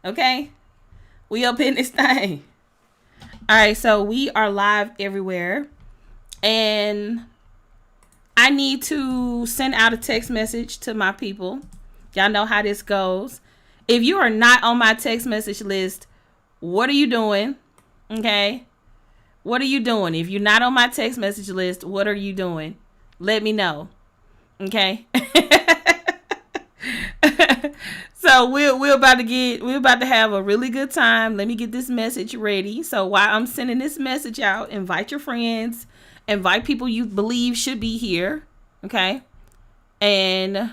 Okay? We up in this thing. All right, so we are live everywhere. And I need to send out a text message to my people. Y'all know how this goes. If you are not on my text message list, what are you doing? Okay? What are you doing? If you're not on my text message list, what are you doing? Let me know. Okay? So we're about to have a really good time. Let me get this message ready. So while I'm sending this message out, invite your friends, invite people you believe should be here. Okay? And let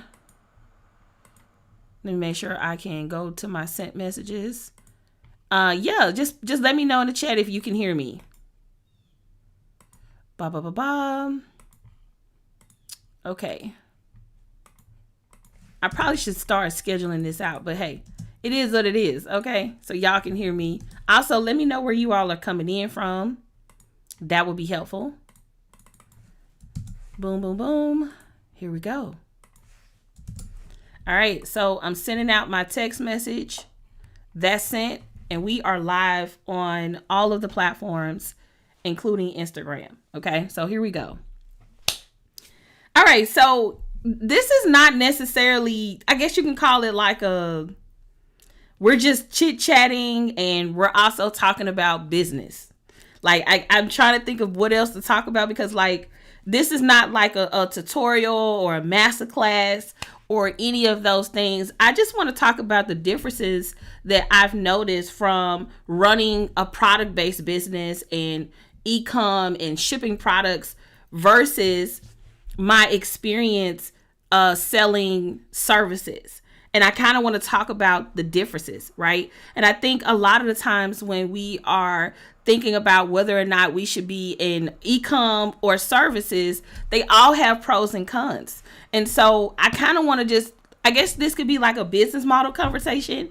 me make sure I can go to my sent messages. Just let me know in the chat if you can hear me. Okay. I probably should start scheduling this out, but hey, it is what it is, okay? So y'all can hear me. Also, let me know where you all are coming in from. That would be helpful. Boom, boom, boom. Here we go. All right, so I'm sending out my text message. That's sent, and we are live on all of the platforms, including Instagram, okay? So here we go. All right, so this is not necessarily, I guess you can call it like we're just chit-chatting and we're also talking about business. Like, I'm trying to think of what else to talk about because, like, this is not like a tutorial or a masterclass or any of those things. I just want to talk about the differences that I've noticed from running a product-based business and e-com and shipping products versus my experience selling services. And I kind of want to talk about the differences, right? And I think a lot of the times when we are thinking about whether or not we should be in e-com or services, they all have pros and cons. And so I kind of want to just, I guess this could be like a business model conversation.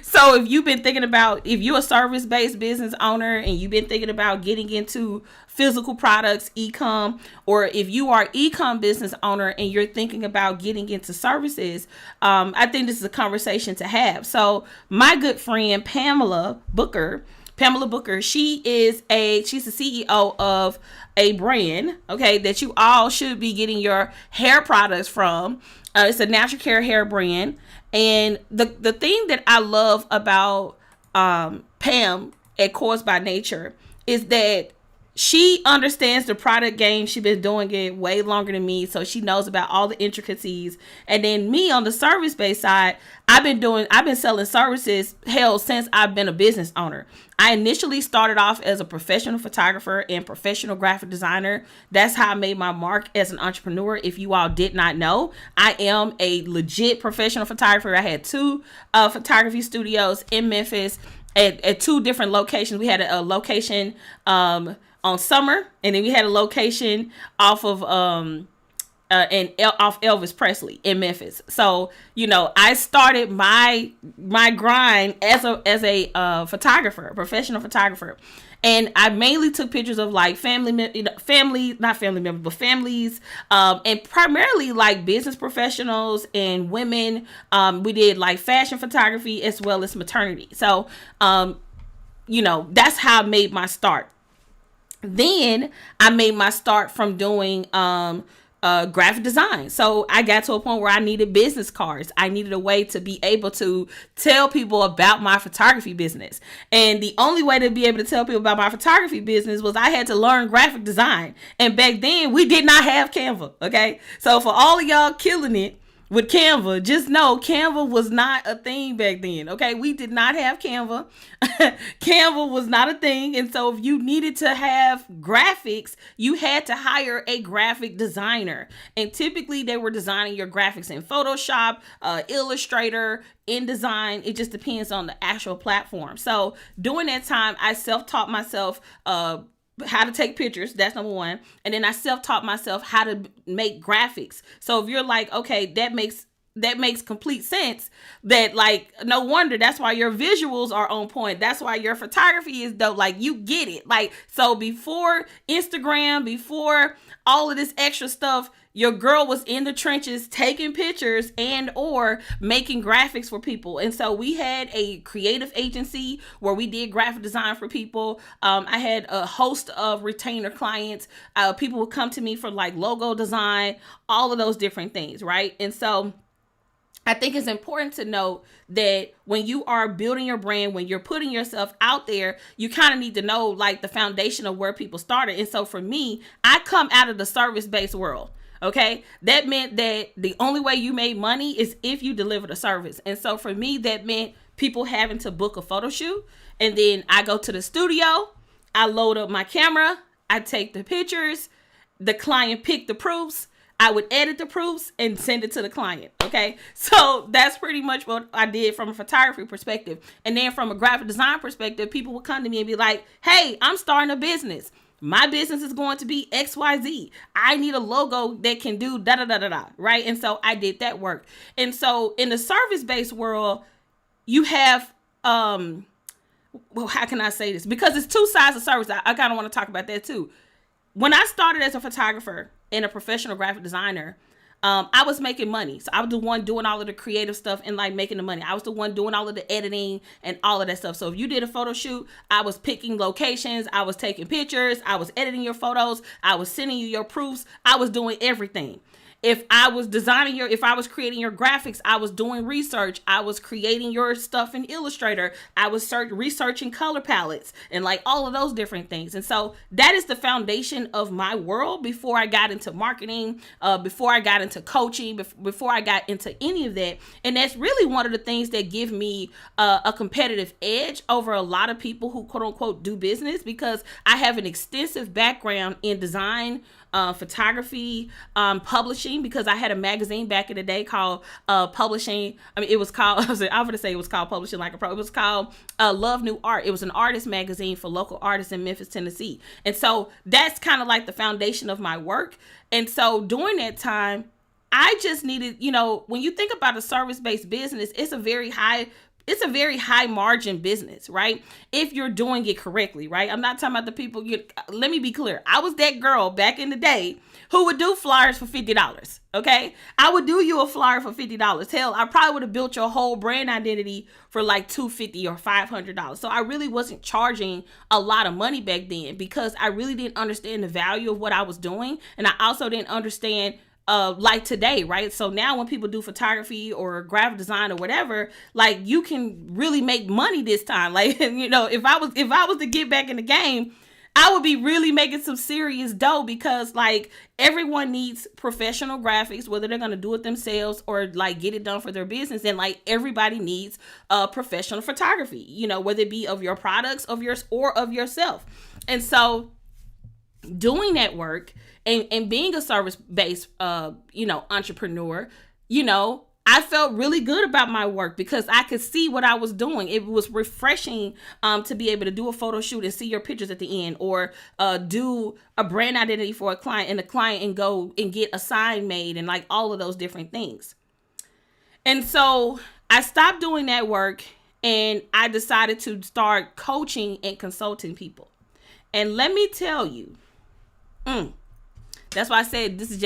So if you've been thinking about, if you're a service-based business owner and you've been thinking about getting into physical products, e-com, or if you are e-com business owner and you're thinking about getting into services, I think this is a conversation to have. So my good friend, Pamela Booker, she's the CEO of a brand, okay, that you all should be getting your hair products from. It's a natural care hair brand. And the thing that I love about Pam at Course by Nature is that she understands the product game. She's been doing it way longer than me, so she knows about all the intricacies. And then me on the service-based side, I've been selling services since I've been a business owner. I initially started off as a professional photographer and professional graphic designer. That's how I made my mark as an entrepreneur. If you all did not know, I am a legit professional photographer. I had 2 photography studios in Memphis at 2 different locations. We had a location on Summer, and then we had a location off of off Elvis Presley in Memphis. So, I started my grind as a photographer, a professional photographer. And I mainly took pictures of like families, and primarily like business professionals and women. We did like fashion photography as well as maternity. So, that's how I made my start. Then I made my start from doing graphic design. So I got to a point where I needed business cards. I needed a way to be able to tell people about my photography business. And the only way to be able to tell people about my photography business was I had to learn graphic design. And back then we did not have Canva. Okay. So for all of y'all killing it with Canva, just know Canva was not a thing back then. Okay, we did not have Canva. Canva was not a thing. And so if you needed to have graphics, you had to hire a graphic designer. And typically they were designing your graphics in Photoshop, Illustrator, InDesign. It just depends on the actual platform. So during that time, I self-taught myself how to take pictures. That's number one. And then I self-taught myself how to make graphics. So if you're like, okay, that makes that makes complete sense. That like, no wonder that's why your visuals are on point. That's why your photography is dope. Like, you get it. Like, so before Instagram, before all of this extra stuff, your girl was in the trenches taking pictures and or making graphics for people. And so we had a creative agency where we did graphic design for people. I had a host of retainer clients. People would come to me for like logo design, all of those different things, right? And so I think it's important to note that when you are building your brand, when you're putting yourself out there, you kind of need to know like the foundation of where people started. And so for me, I come out of the service-based world. Okay, that meant that the only way you made money is if you delivered a service. And so for me, that meant people having to book a photo shoot. And then I go to the studio, I load up my camera, I take the pictures, the client picked the proofs, I would edit the proofs and send it to the client. Okay, so that's pretty much what I did from a photography perspective. And then from a graphic design perspective, people would come to me and be like, hey, I'm starting a business. My business is going to be XYZ. I need a logo that can do da da da da da, right? And so I did that work. And so in the service-based world, you have well, how can I say this? Because it's two sides of service. I kind of want to talk about that too. When I started as a photographer and a professional graphic designer, I was making money. So I was the one doing all of the creative stuff and like making the money. I was the one doing all of the editing and all of that stuff. So if you did a photo shoot, I was picking locations, I was taking pictures, I was editing your photos, I was sending you your proofs, I was doing everything. If I was if I was creating your graphics, I was doing research. I was creating your stuff in Illustrator. I was researching color palettes and like all of those different things. And so that is the foundation of my world before I got into marketing, before I got into coaching, before I got into any of that. And that's really one of the things that give me a competitive edge over a lot of people who quote unquote do business, because I have an extensive background in design, photography, publishing, because I had a magazine back in the day called Publishing. I mean, it was called, I was going to say it was called Publishing Like a Pro. It was called Love New Art. It was an artist magazine for local artists in Memphis, Tennessee. And so that's kind of like the foundation of my work. And so during that time, I just needed, when you think about a service-based business, it's a very high margin business, right? If you're doing it correctly, right? I'm not talking about the people, let me be clear. I was that girl back in the day who would do flyers for $50, okay? I would do you a flyer for $50. Hell, I probably would have built your whole brand identity for like $250 or $500. So I really wasn't charging a lot of money back then because I really didn't understand the value of what I was doing. And I also didn't understand like today, right? So now when people do photography or graphic design or whatever, like you can really make money this time. Like, if I was to get back in the game, I would be really making some serious dough, because like everyone needs professional graphics, whether they're going to do it themselves or like get it done for their business. And like everybody needs professional photography, whether it be of your products, of yours, or of yourself. And so doing that work and being a service-based, entrepreneur, I felt really good about my work because I could see what I was doing. It was refreshing to be able to do a photo shoot and see your pictures at the end, or do a brand identity for a client and go and get a sign made and like all of those different things. And so I stopped doing that work and I decided to start coaching and consulting people. And let me tell you, that's why I said this is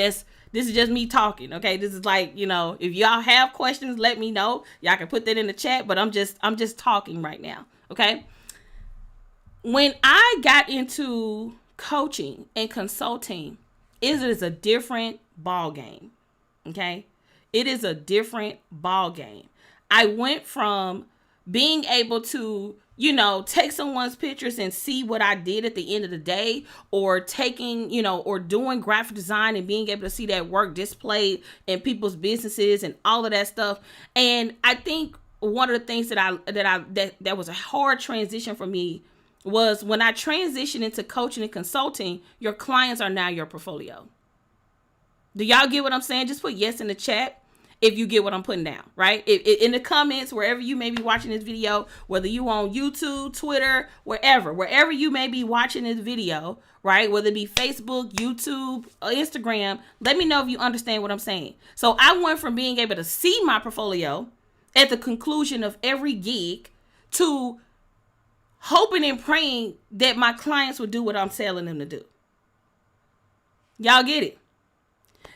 just me talking. Okay. This is like, if y'all have questions, let me know. Y'all can put that in the chat, but I'm just talking right now. Okay. When I got into coaching and consulting, it is a different ball game. Okay. It is a different ball game. I went from being able to, take someone's pictures and see what I did at the end of the day, or taking, or doing graphic design and being able to see that work displayed in people's businesses and all of that stuff. And I think one of the things that was a hard transition for me was when I transitioned into coaching and consulting, your clients are now your portfolio. Do y'all get what I'm saying? Just put yes in the chat. if you get what I'm putting down, right? In the comments, wherever you may be watching this video, whether you on YouTube, Twitter, wherever you may be watching this video, right? Whether it be Facebook, YouTube, or Instagram, let me know if you understand what I'm saying. So I went from being able to see my portfolio at the conclusion of every gig to hoping and praying that my clients would do what I'm telling them to do. Y'all get it?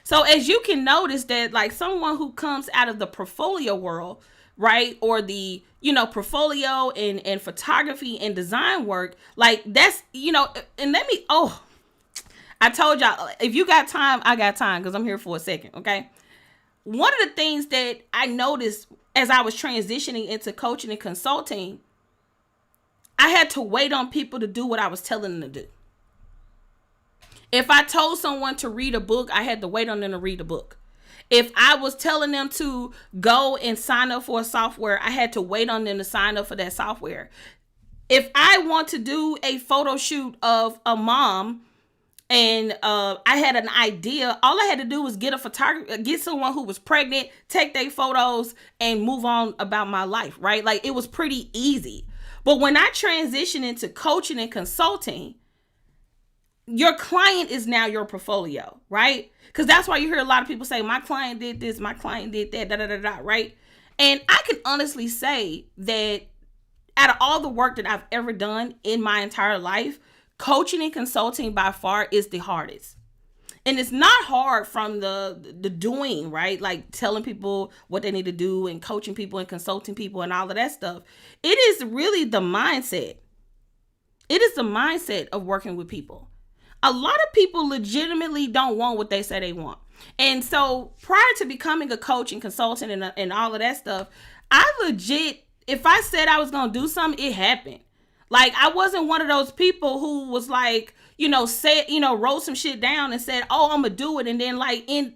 So as you can notice that, like, someone who comes out of the portfolio world, right, or the, portfolio and photography and design work, like, that's, and I told y'all, if you got time, I got time, because I'm here for a second, okay? One of the things that I noticed as I was transitioning into coaching and consulting, I had to wait on people to do what I was telling them to do. If I told someone to read a book, I had to wait on them to read a book. If I was telling them to go and sign up for a software, I had to wait on them to sign up for that software. If I want to do a photo shoot of a mom and I had an idea, all I had to do was get a photographer, get someone who was pregnant, take their photos and move on about my life, right? Like, it was pretty easy. But when I transitioned into coaching and consulting, your client is now your portfolio, right? Because that's why you hear a lot of people say, my client did this, my client did that, right? And I can honestly say that out of all the work that I've ever done in my entire life, coaching and consulting by far is the hardest. And it's not hard from the doing, right? Like telling people what they need to do and coaching people and consulting people and all of that stuff. It is really the mindset. It is the mindset of working with people. A lot of people legitimately don't want what they say they want. And so prior to becoming a coach and consultant and all of that stuff, if I said I was going to do something, it happened. Like, I wasn't one of those people who was like, wrote some shit down and said, oh, I'm going to do it. And then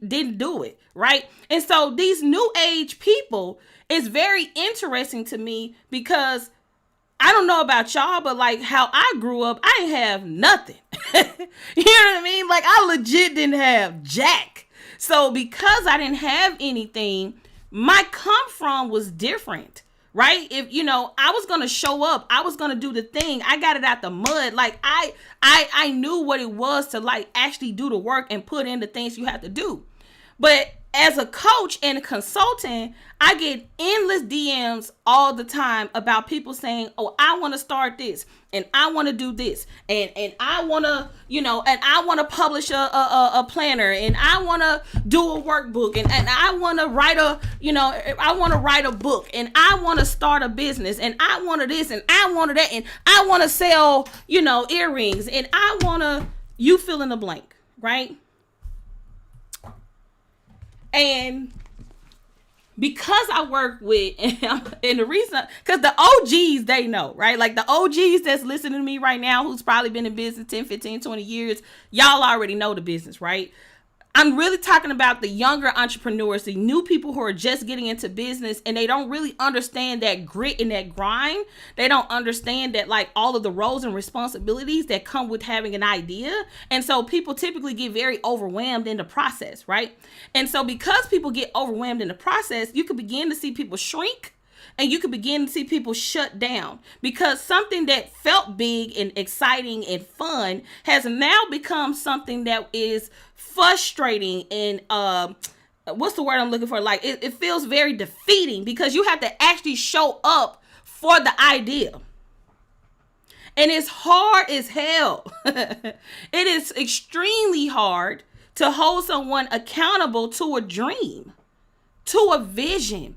didn't do it. Right. And so these new age people, it's very interesting to me because I don't know about y'all, but like how I grew up, I didn't have nothing. You know what I mean? Like, I legit didn't have jack. So because I didn't have anything, my come from was different, right? If, I was going to show up, I was going to do the thing. I got it out the mud. Like, I knew what it was to like actually do the work and put in the things you have to do. But as a coach and a consultant, I get endless DMs all the time about people saying, oh, I want to start this and I want to do this and I want to, and I want to publish a planner and I want to do a workbook and I want to write a book and I want to start a business and I want to this and I want to that and I want to sell, earrings and I want to, you fill in the blank, right? And because I work with, and the reason, because the OGs, they know, right? Like the OGs that's listening to me right now, who's probably been in business 10, 15, 20 years, y'all already know the business, right? I'm really talking about the younger entrepreneurs, the new people who are just getting into business and they don't really understand that grit and that grind. They don't understand that like all of the roles and responsibilities that come with having an idea. And so people typically get very overwhelmed in the process, right? And so because people get overwhelmed in the process, you can begin to see people shrink and you can begin to see people shut down because something that felt big and exciting and fun has now become something that is frustrating and what's the word I'm looking for? Like it feels very defeating because you have to actually show up for the idea. And it's hard as hell. It is extremely hard to hold someone accountable to a dream, to a vision,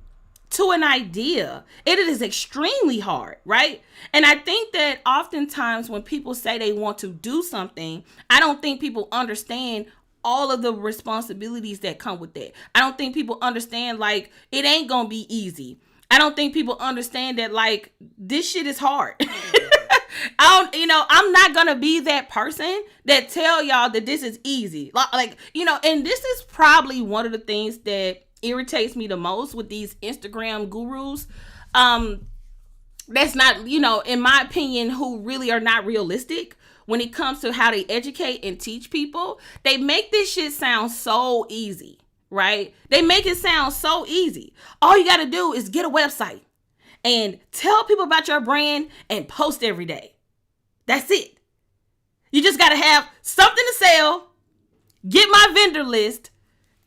to an idea. It is extremely hard, right? And I think that oftentimes when people say they want to do something, I don't think people understand all of the responsibilities that come with that. I don't think people understand like it ain't gonna be easy. I don't think people understand that like this shit is hard. I'm not gonna be that person that tell y'all that this is easy. And this is probably one of the things that irritates me the most with these Instagram gurus. That's not, in my opinion, who really are not realistic when it comes to how they educate and teach people. They make this shit sound so easy, right? They make it sound so easy. All you got to do is get a website and tell people about your brand and post every day. That's it. You just got to have something to sell, get my vendor list,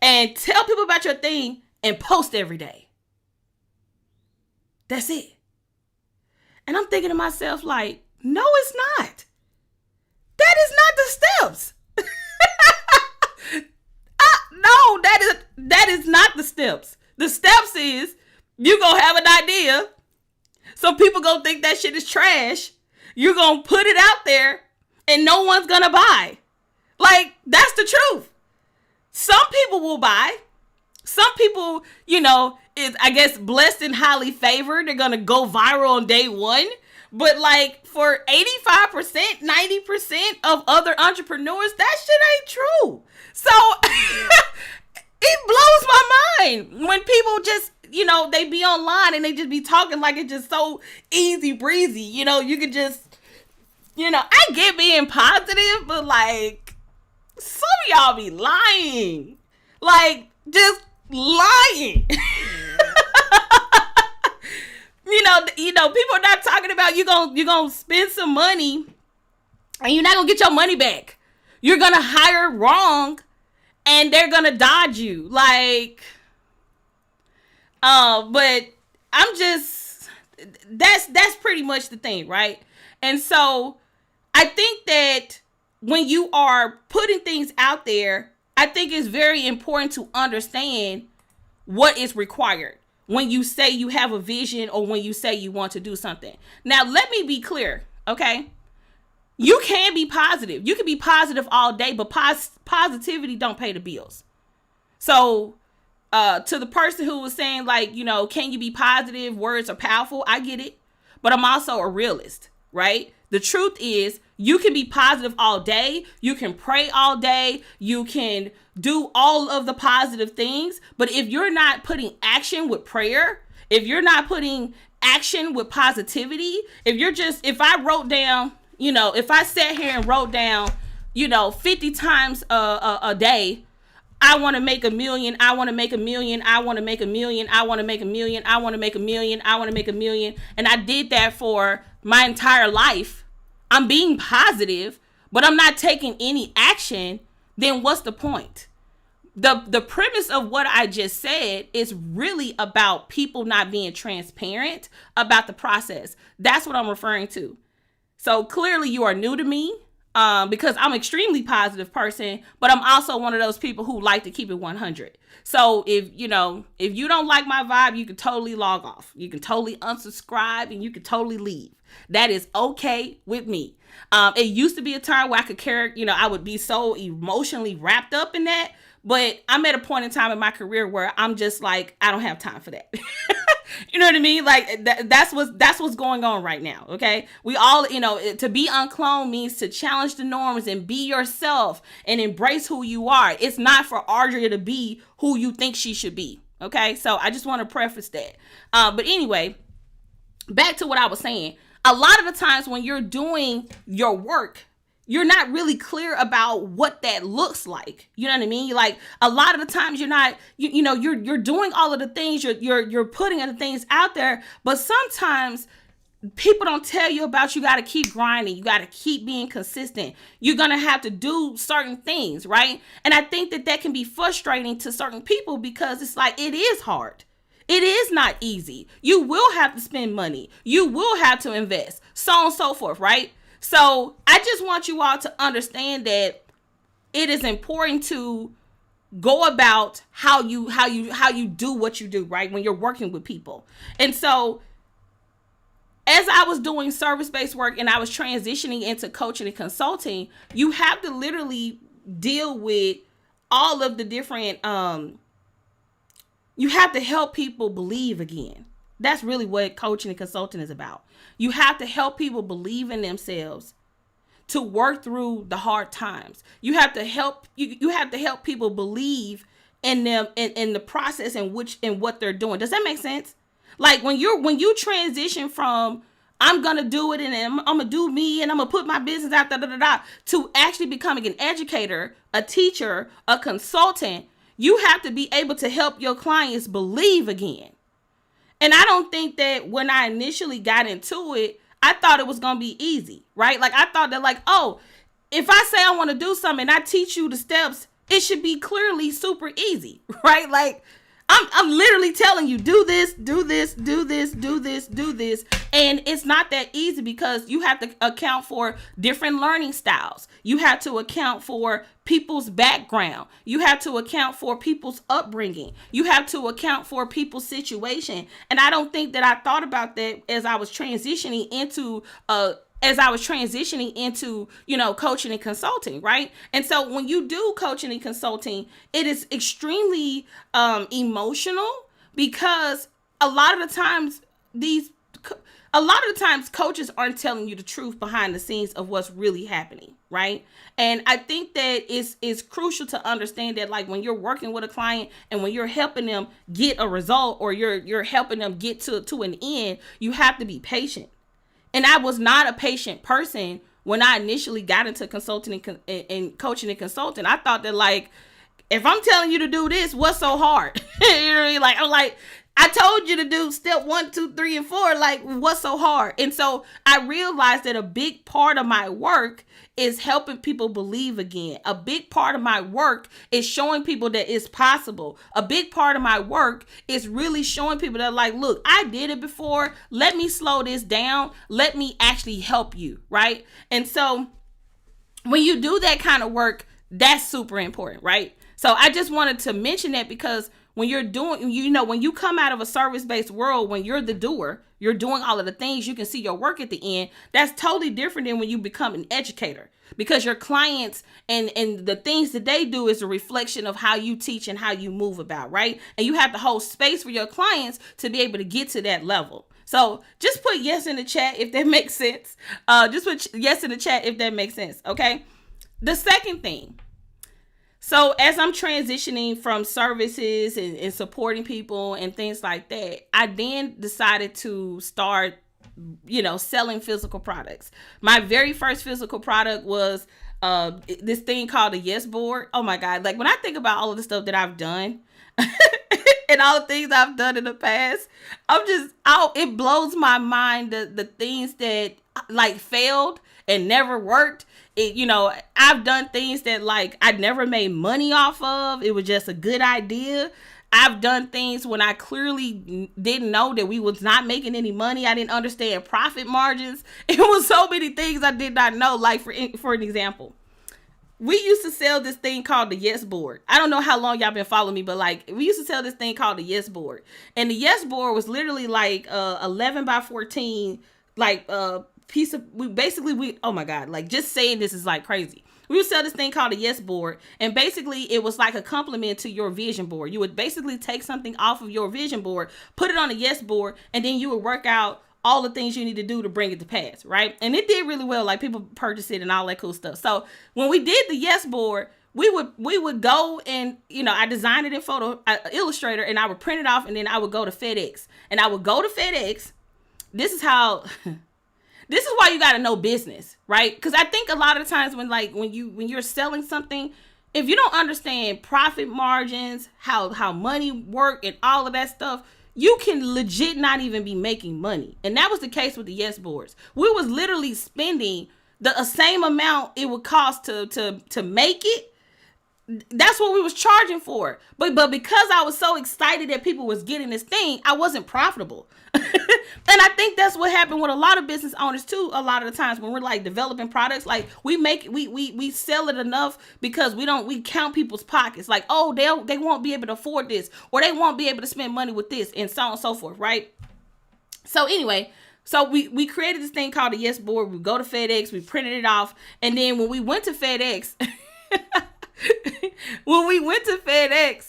and tell people about your thing and post every day. That's it. And I'm thinking to myself, like, no, it's not. That is not the steps. No, that is not the steps. The steps is you gonna have an idea. Some people gonna think that shit is trash. You're gonna put it out there and no one's gonna buy. Like, that's the truth. Some people will buy. Some people, is, I guess, blessed and highly favored. They're gonna go viral on day one. But like for 85%, 90% of other entrepreneurs, that shit ain't true. So it blows my mind when people just, they be online and they just be talking like it's just so easy breezy. You could just, I get being positive, but like some of y'all be lying. Like just lying. People are not talking about you're gonna spend some money and you're not gonna get your money back. You're gonna hire wrong and they're gonna dodge you. Like, but I'm just, that's pretty much the thing, right? And so I think that when you are putting things out there, I think it's very important to understand what is required when you say you have a vision or when you say you want to do something. Now, let me be clear, okay? You can be positive. You can be positive all day, but positivity don't pay the bills. So, to the person who was saying, like, can you be positive? Words are powerful. I get it. But I'm also a realist, right? The truth is, you can be positive all day. You can pray all day. You can do all of the positive things. But if you're not putting action with prayer, if you're not putting action with positivity, if I wrote down, if I sat here and wrote down, 50 times a day, I want to make $1 million. I want to make $1 million. I want to make $1 million. I want to make $1 million. I want to make $1 million. I want to make $1 million. And I did that for my entire life. I'm being positive, but I'm not taking any action. Then what's the point? The premise of what I just said is really about people not being transparent about the process. That's what I'm referring to. So clearly you are new to me. Because I'm an extremely positive person, but I'm also one of those people who like to keep it 100. So if you don't like my vibe, you can totally log off. You can totally unsubscribe and you can totally leave. That is okay with me. It used to be a time where I could care, I would be so emotionally wrapped up in that, but I'm at a point in time in my career where I'm just like, I don't have time for that. You know what I mean? Like that's what's going on right now. Okay. We all, to be uncloned means to challenge the norms and be yourself and embrace who you are. It's not for Audria to be who you think she should be. Okay. So I just want to preface that. But anyway, back to what I was saying. A lot of the times when you're doing your work, you're not really clear about what that looks like. You know what I mean? Like a lot of the times you're not, you're doing all of the things, you're putting other things out there, but sometimes people don't tell you about, you got to keep grinding. You got to keep being consistent. You're going to have to do certain things, right? And I think that can be frustrating to certain people because it's like, it is hard. It is not easy. You will have to spend money. You will have to invest, so on and so forth, right? So I just want you all to understand that it is important to go about how you do what you do, right? When you're working with people. And so as I was doing service-based work and I was transitioning into coaching and consulting, you have to literally deal with all of the different, you have to help people believe again. That's really what coaching and consulting is about. You have to help people believe in themselves to work through the hard times. You have to help people believe in them in the process in what they're doing. Does that make sense? Like when you transition from I'm gonna do it and I'm gonna do me and I'm gonna put my business out to actually becoming an educator, a teacher, a consultant, you have to be able to help your clients believe again. And I don't think that when I initially got into it, I thought it was going to be easy, right? Like, I thought that, like, oh, if I say I want to do something and I teach you the steps, it should be clearly super easy, right? Like, I'm literally telling you, do this, do this, do this, do this, do this. And it's not that easy because you have to account for different learning styles. You have to account for people's background. You have to account for people's upbringing. You have to account for people's situation. And I don't think that I thought about that as I was transitioning into coaching and consulting, right? And so when you do coaching and consulting, it is extremely emotional because a lot of the times coaches aren't telling you the truth behind the scenes of what's really happening, right? And I think that it's crucial to understand that, like, when you're working with a client and when you're helping them get a result or you're helping them get to an end, you have to be patient. And I was not a patient person when I initially got into consulting and coaching and consulting. I thought that, like, if I'm telling you to do this, what's so hard? You know what I mean? Like, I'm like, I told you to do step 1, 2, 3, and 4. Like, what's so hard? And so I realized that a big part of my work is helping people believe again. A big part of my work is showing people that it's possible. A big part of my work is really showing people that, like, look, I did it before. Let me slow this down. Let me actually help you, right? And so when you do that kind of work, that's super important, right? So I just wanted to mention that because when you're doing, when you come out of a service-based world, when you're the doer, you're doing all of the things, you can see your work at the end. That's totally different than when you become an educator, because your clients and the things that they do is a reflection of how you teach and how you move about, right? And you have to hold space for your clients to be able to get to that level. So just put yes in the chat if that makes sense. Just put yes in the chat if that makes sense, okay? The second thing. So as I'm transitioning from services and supporting people and things like that, I then decided to start, selling physical products. My very first physical product was this thing called a Yes Board. Oh my God. Like, when I think about all of the stuff that I've done and all the things I've done in the past, it blows my mind, the things that like failed and never worked. I've done things that, like, I never made money off of. It was just a good idea. I've done things when I clearly didn't know that we was not making any money. I didn't understand profit margins. It was so many things I did not know. Like, for an example, we used to sell this thing called the Yes Board. I don't know how long y'all been following me, but, like, we used to sell this thing called the Yes Board. And the Yes Board was literally like 11 by 14, like piece of, oh my God, like, just saying this is like crazy. We would sell this thing called a Yes Board, and basically it was like a complement to your vision board. You would basically take something off of your vision board, put it on a Yes Board, and then you would work out all the things you need to do to bring it to pass, right? And it did really well. Like, people purchased it and all that cool stuff. So when we did the Yes Board, we would go and, I designed it in Illustrator, and I would print it off, and then I would go to FedEx. And I would go to FedEx. This is why you got to know business, right? Because I think a lot of times when you're selling something, if you don't understand profit margins, how money work and all of that stuff, you can legit not even be making money. And that was the case with the Yes Boards. We was literally spending the same amount it would cost to make it. That's what we was charging for. But because I was so excited that people was getting this thing, I wasn't profitable. And I think that's what happened with a lot of business owners too. A lot of the times when we're like developing products, like we sell it enough because we count people's pockets. Like, oh, they won't be able to afford this, or they won't be able to spend money with this, and so on and so forth, right? So anyway, so we created this thing called a Yes Board. We go to FedEx, we printed it off, and then when we went to FedEx,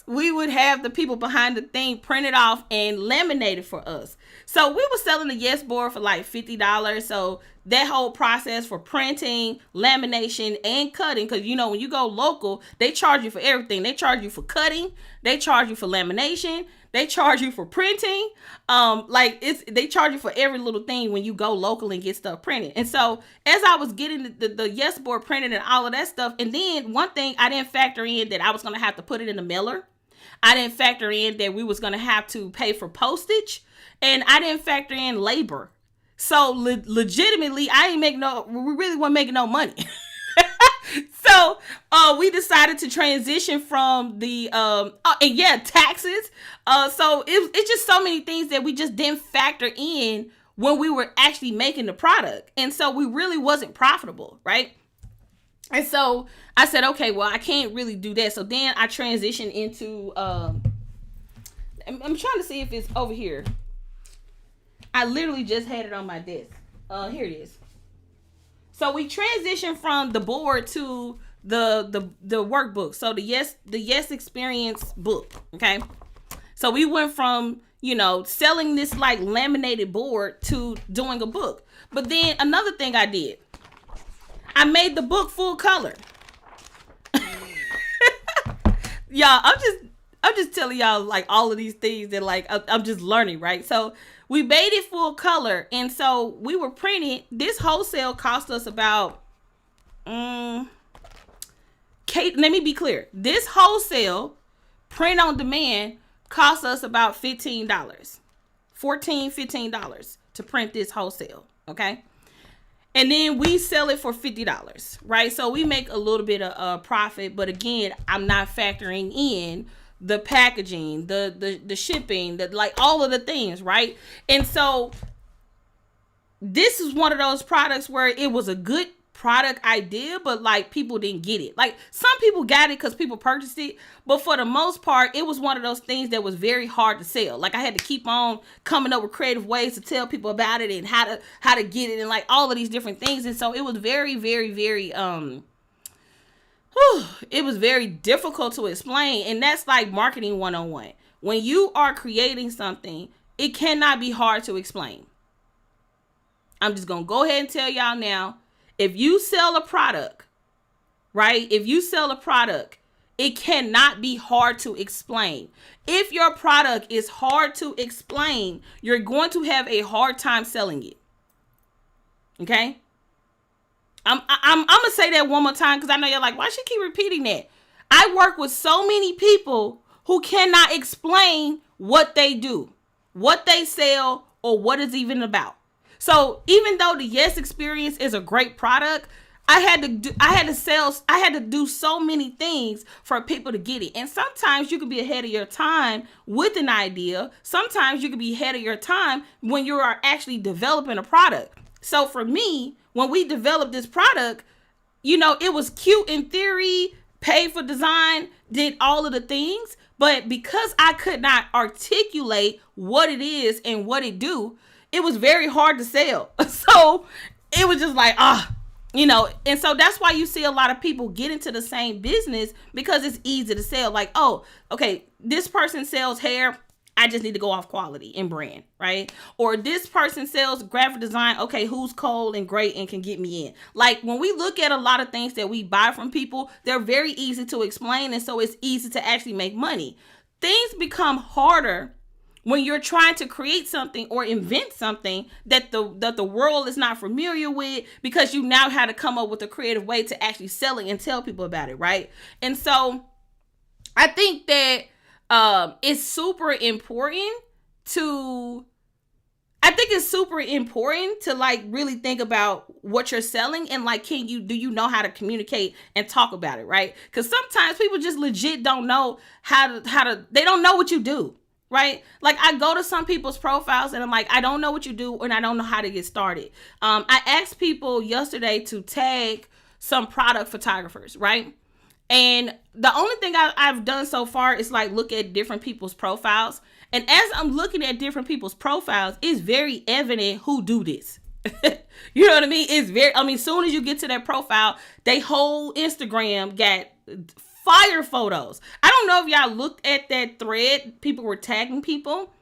we would have the people behind the thing print it off and laminate it for us. So we were selling the Yes Board for like $50. So that whole process for printing, lamination, and cutting, because when you go local, they charge you for everything. They charge you for cutting, they charge you for lamination, they charge you for printing. They charge you for every little thing when you go local and get stuff printed. And so as I was getting the Yes Board printed and all of that stuff, and then one thing I didn't factor in that I was going to have to put it in the mailer. I didn't factor in that we was going to have to pay for postage, and I didn't factor in labor. So legitimately, we really weren't making no money. So we decided to transition from the taxes. So it's just so many things that we just didn't factor in when we were actually making the product. And so we really wasn't profitable, right? And so I said, okay, well, I can't really do that. So then I transitioned into, I'm trying to see if it's over here. I literally just had it on my desk. Here it is. So we transitioned from the board to the workbook. So the Yes Experience book. Okay. So we went from, selling this like laminated board to doing a book. But then another thing I did, I made the book full color. Y'all, I'm just telling y'all like all of these things that like I'm just learning, right? So we made it full color, and so we were printing. This wholesale cost us about let me be clear. This wholesale print on demand cost us about $15. $15 to print this wholesale, okay? And then we sell it for $50, right? So we make a little bit of profit, but again, I'm not factoring in the packaging, the shipping, like all of the things, right? And so this is one of those products where it was a good product idea, but like people didn't get it. Like some people got it because people purchased it, but for the most part, it was one of those things that was very hard to sell. Like I had to keep on coming up with creative ways to tell people about it and how to get it and like all of these different things. And so it was very, very, very it was very difficult to explain. And that's like marketing 101. When you are creating something, it cannot be hard to explain. I'm just gonna go ahead and tell y'all now. If you sell a product, right? If you sell a product, it cannot be hard to explain. If your product is hard to explain, you're going to have a hard time selling it. Okay? I'm gonna say that one more time because I know you're like, why she keep repeating that? I work with so many people who cannot explain what they do, what they sell, or what it's even about. So even though the Yes Experience is a great product, I had to do so many things for people to get it. And sometimes you could be ahead of your time with an idea. Sometimes you could be ahead of your time when you are actually developing a product. So for me, when we developed this product, it was cute in theory, paid for design, did all of the things. But because I could not articulate what it is and what it do, it was very hard to sell. So it was just like, and so that's why you see a lot of people get into the same business because it's easy to sell. Like, oh, okay, this person sells hair. I just need to go off quality and brand, right? Or this person sells graphic design. Okay, who's cold and great and can get me in? Like when we look at a lot of things that we buy from people, they're very easy to explain. And so it's easy to actually make money. Things become harder when you're trying to create something or invent something that the world is not familiar with, because you now had to come up with a creative way to actually sell it and tell people about it, right? And so I think that it's super important to like really think about what you're selling and like, do you know how to communicate and talk about it, right? Because sometimes people just legit don't know they don't know what you do. Right? Like I go to some people's profiles and I'm like, I don't know what you do and I don't know how to get started. I asked people yesterday to tag some product photographers, right? And the only thing I've done so far is like look at different people's profiles. And as I'm looking at different people's profiles, it's very evident who do this. You know what I mean? As soon as you get to their profile, they whole Instagram got fire photos. I don't know if y'all looked at that thread. People were tagging people,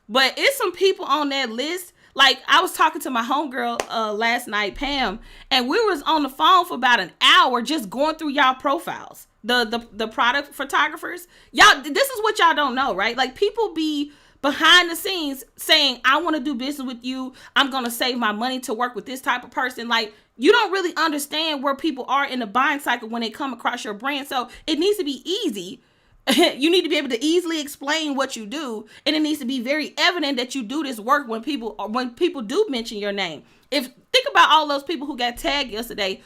but it's some people on that list. Like I was talking to my homegirl last night, Pam, and we was on the phone for about an hour just going through y'all profiles. The product photographers. Y'all, this is what y'all don't know, right? Like people be behind the scenes saying, I want to do business with you. I'm going to save my money to work with this type of person. Like you don't really understand where people are in the buying cycle when they come across your brand. So it needs to be easy You need to be able to easily explain what you do, and it needs to be very evident that you do this work when people do mention your name. Think about all those people who got tagged yesterday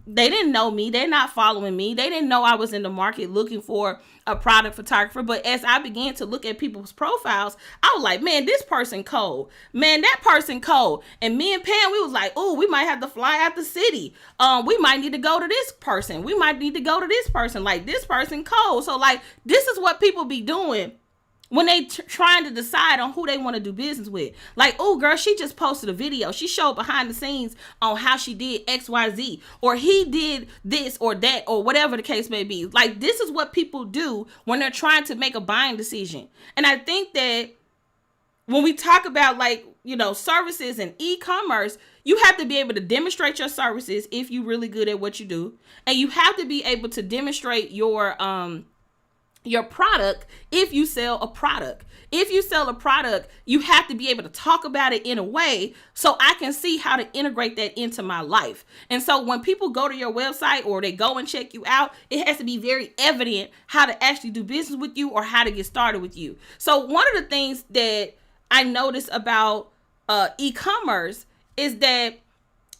they didn't know me, they're not following me, they didn't know I was in the market looking for a product photographer. But as I began to look at people's profiles, I was like, man, this person cold, man, that person cold. And me and Pam, we was like, oh, we might have to fly out the city, we might need to go to this person, we might need to go to this person, like this person cold. So like, this is what people be doing when they trying to decide on who they want to do business with. Like, oh girl, she just posted a video, she showed behind the scenes on how she did XYZ, or he did this or that, or whatever the case may be. Like, this is what people do when they're trying to make a buying decision. And I think that when we talk about, like, you know, services and e-commerce, you have to be able to demonstrate your services if you're really good at what you do, and you have to be able to demonstrate your product if you sell a product. If you sell a product, you have to be able to talk about it in a way so I can see how to integrate that into my life. And so when people go to your website or they go and check you out, it has to be very evident how to actually do business with you or how to get started with you. So one of the things that I noticed about e-commerce is that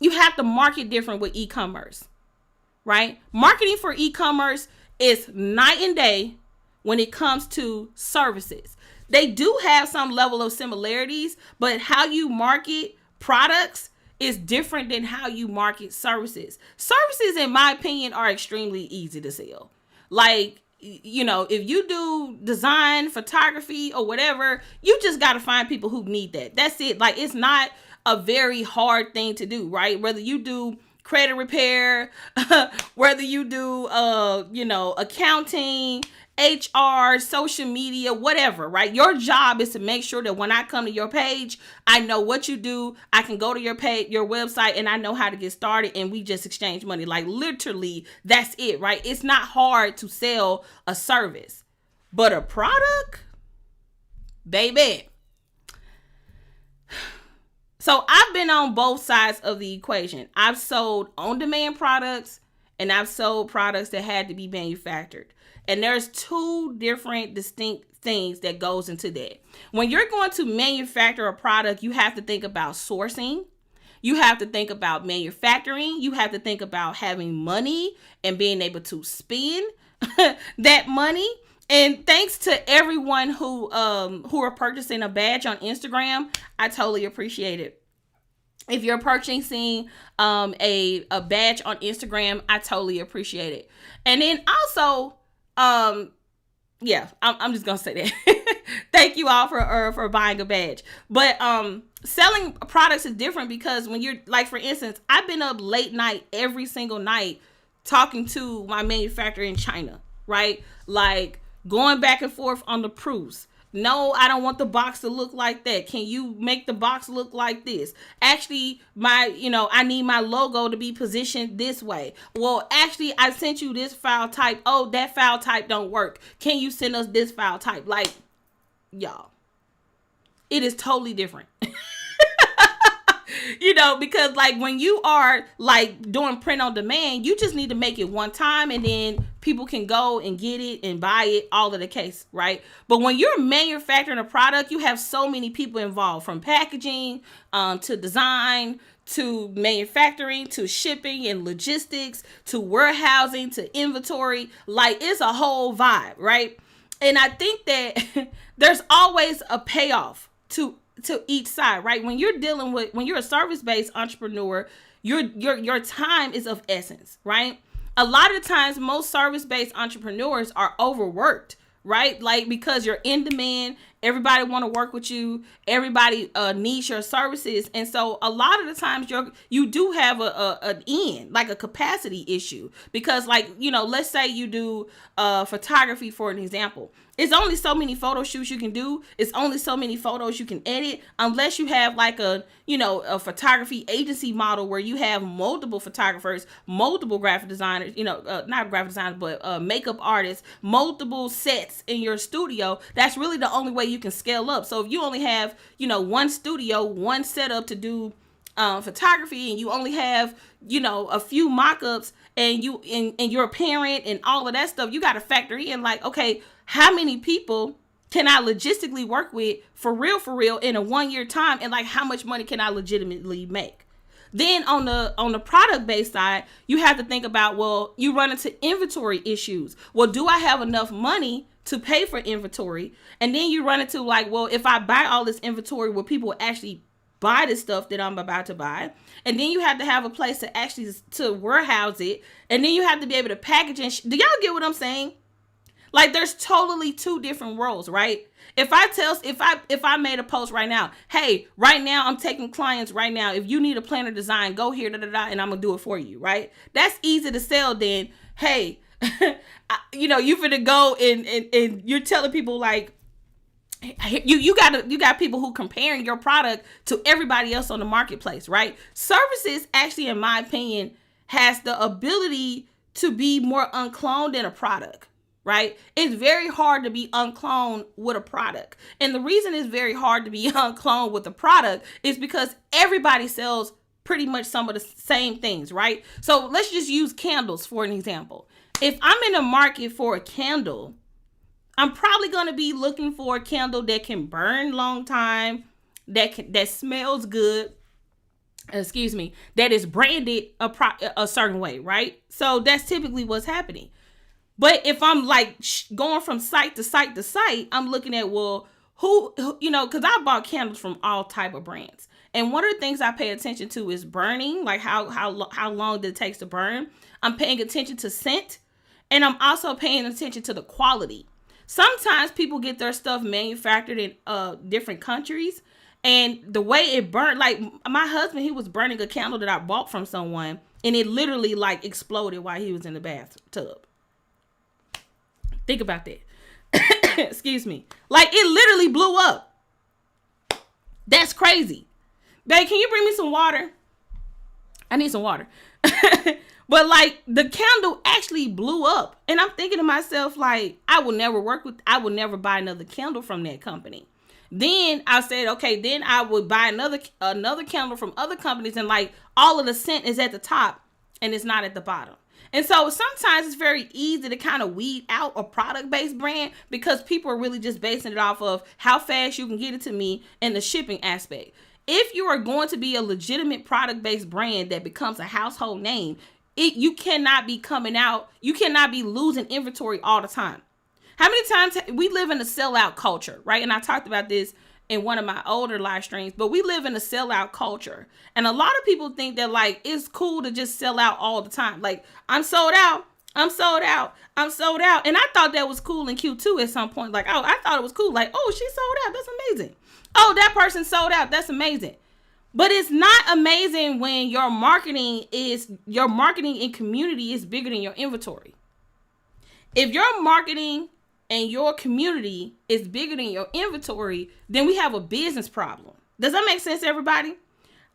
you have to market different with e-commerce, right? Marketing for e-commerce is night and day when it comes to services. They do have some level of similarities, but how you market products is different than how you market services. Services, in my opinion, are extremely easy to sell. Like, you know, if you do design, photography, or whatever, you just got to find people who need that. That's it. Like, it's not a very hard thing to do, right? Whether you do credit repair, whether you do, accounting, HR, social media, whatever, right? Your job is to make sure that when I come to your page, I know what you do. I can go to your page, your website, and I know how to get started, and we just exchange money. Like, literally, that's it, right? It's not hard to sell a service, but a product, baby. So I've been on both sides of the equation. I've sold on-demand products, and I've sold products that had to be manufactured. And there's two different distinct things that goes into that. When you're going to manufacture a product, you have to think about sourcing. You have to think about manufacturing. You have to think about having money and being able to spend that money. And thanks to everyone who are purchasing a badge on Instagram, I totally appreciate it. If you're purchasing a badge on Instagram, I totally appreciate it. And then also, I'm just gonna say that. Thank you all for buying a badge. But selling products is different because when you're, like, for instance, I've been up late night every single night talking to my manufacturer in China, right? Like, going back and forth on the proofs. No, I don't want the box to look like that. Can you make the box look like this? Actually, I need my logo to be positioned this way. Well, actually, I sent you this file type. Oh, that file type don't work. Can you send us this file type? Like, y'all, it is totally different. Because like when you are like doing print on demand, you just need to make it one time and then people can go and get it and buy it, all of the case, right? But when you're manufacturing a product, you have so many people involved, from packaging to design to manufacturing to shipping and logistics to warehousing to inventory. Like, it's a whole vibe, right? And I think that there's always a payoff to each side, right? When you're a service-based entrepreneur, your time is of essence, right? A lot of the times, most service-based entrepreneurs are overworked, right? Like, because you're in demand, everybody want to work with you, everybody needs your services, and so a lot of the times you do have an end, like a capacity issue, because, like, let's say you do photography, for an example. It's only so many photo shoots you can do. It's only so many photos you can edit, unless you have like a photography agency model where you have multiple photographers, multiple graphic designers, not graphic designers, but makeup artists, multiple sets in your studio. That's really the only way you can scale up. So if you only have, one studio, one setup to do photography and you only have, a few mock-ups and you're a parent and all of that stuff, you got to factor in like, okay, how many people can I logistically work with for real in a 1 year time? And like, how much money can I legitimately make? Then on the product based side, you have to think about, well, you run into inventory issues. Well, do I have enough money to pay for inventory? And then you run into like, well, if I buy all this inventory, will people actually buy the stuff that I'm about to buy? And then you have to have a place to actually to warehouse it. And then you have to be able to package and do y'all get what I'm saying? Like, there's totally two different worlds, right? If I made a post right now, hey, right now I'm taking clients right now. If you need a planner design, go here, and I'm gonna do it for you, right? That's easy to sell. Then, hey, you finna go and you're telling people like, you got people who comparing your product to everybody else on the marketplace, right? Services actually, in my opinion, has the ability to be more uncloned than a product. Right? It's very hard to be uncloned with a product. And the reason it's very hard to be uncloned with a product is because everybody sells pretty much some of the same things, right? So let's just use candles for an example. If I'm in the market for a candle, I'm probably going to be looking for a candle that can burn long time, that smells good, that is branded a certain way, right? So that's typically what's happening. But if I'm like going from site to site to site, I'm looking at, well, who because I bought candles from all type of brands. And one of the things I pay attention to is burning, like how long it takes to burn. I'm paying attention to scent, and I'm also paying attention to the quality. Sometimes people get their stuff manufactured in different countries, and the way it burned, like my husband, he was burning a candle that I bought from someone, and it literally like exploded while he was in the bathtub. Think about that. Excuse me. Like, it literally blew up. That's crazy. Babe, can you bring me some water? I need some water. But like, the candle actually blew up. And I'm thinking to myself, like, I will never buy another candle from that company. Then I said, okay, then I would buy another candle from other companies, and like all of the scent is at the top and it's not at the bottom. And so sometimes it's very easy to kind of weed out a product-based brand because people are really just basing it off of how fast you can get it to me and the shipping aspect. If you are going to be a legitimate product-based brand that becomes a household name, you cannot be losing inventory all the time. How many times we live in a sellout culture, right? And I talked about this in one of my older live streams, but we live in a sellout culture. And a lot of people think that like, it's cool to just sell out all the time. Like, I'm sold out. And I thought that was cool in Q2 at some point. Like, oh, I thought it was cool. Like, oh, she sold out. That's amazing. Oh, that person sold out. That's amazing. But it's not amazing when your marketing and community is bigger than your inventory. If your marketing and your community is bigger than your inventory, then we have a business problem. Does that make sense, everybody?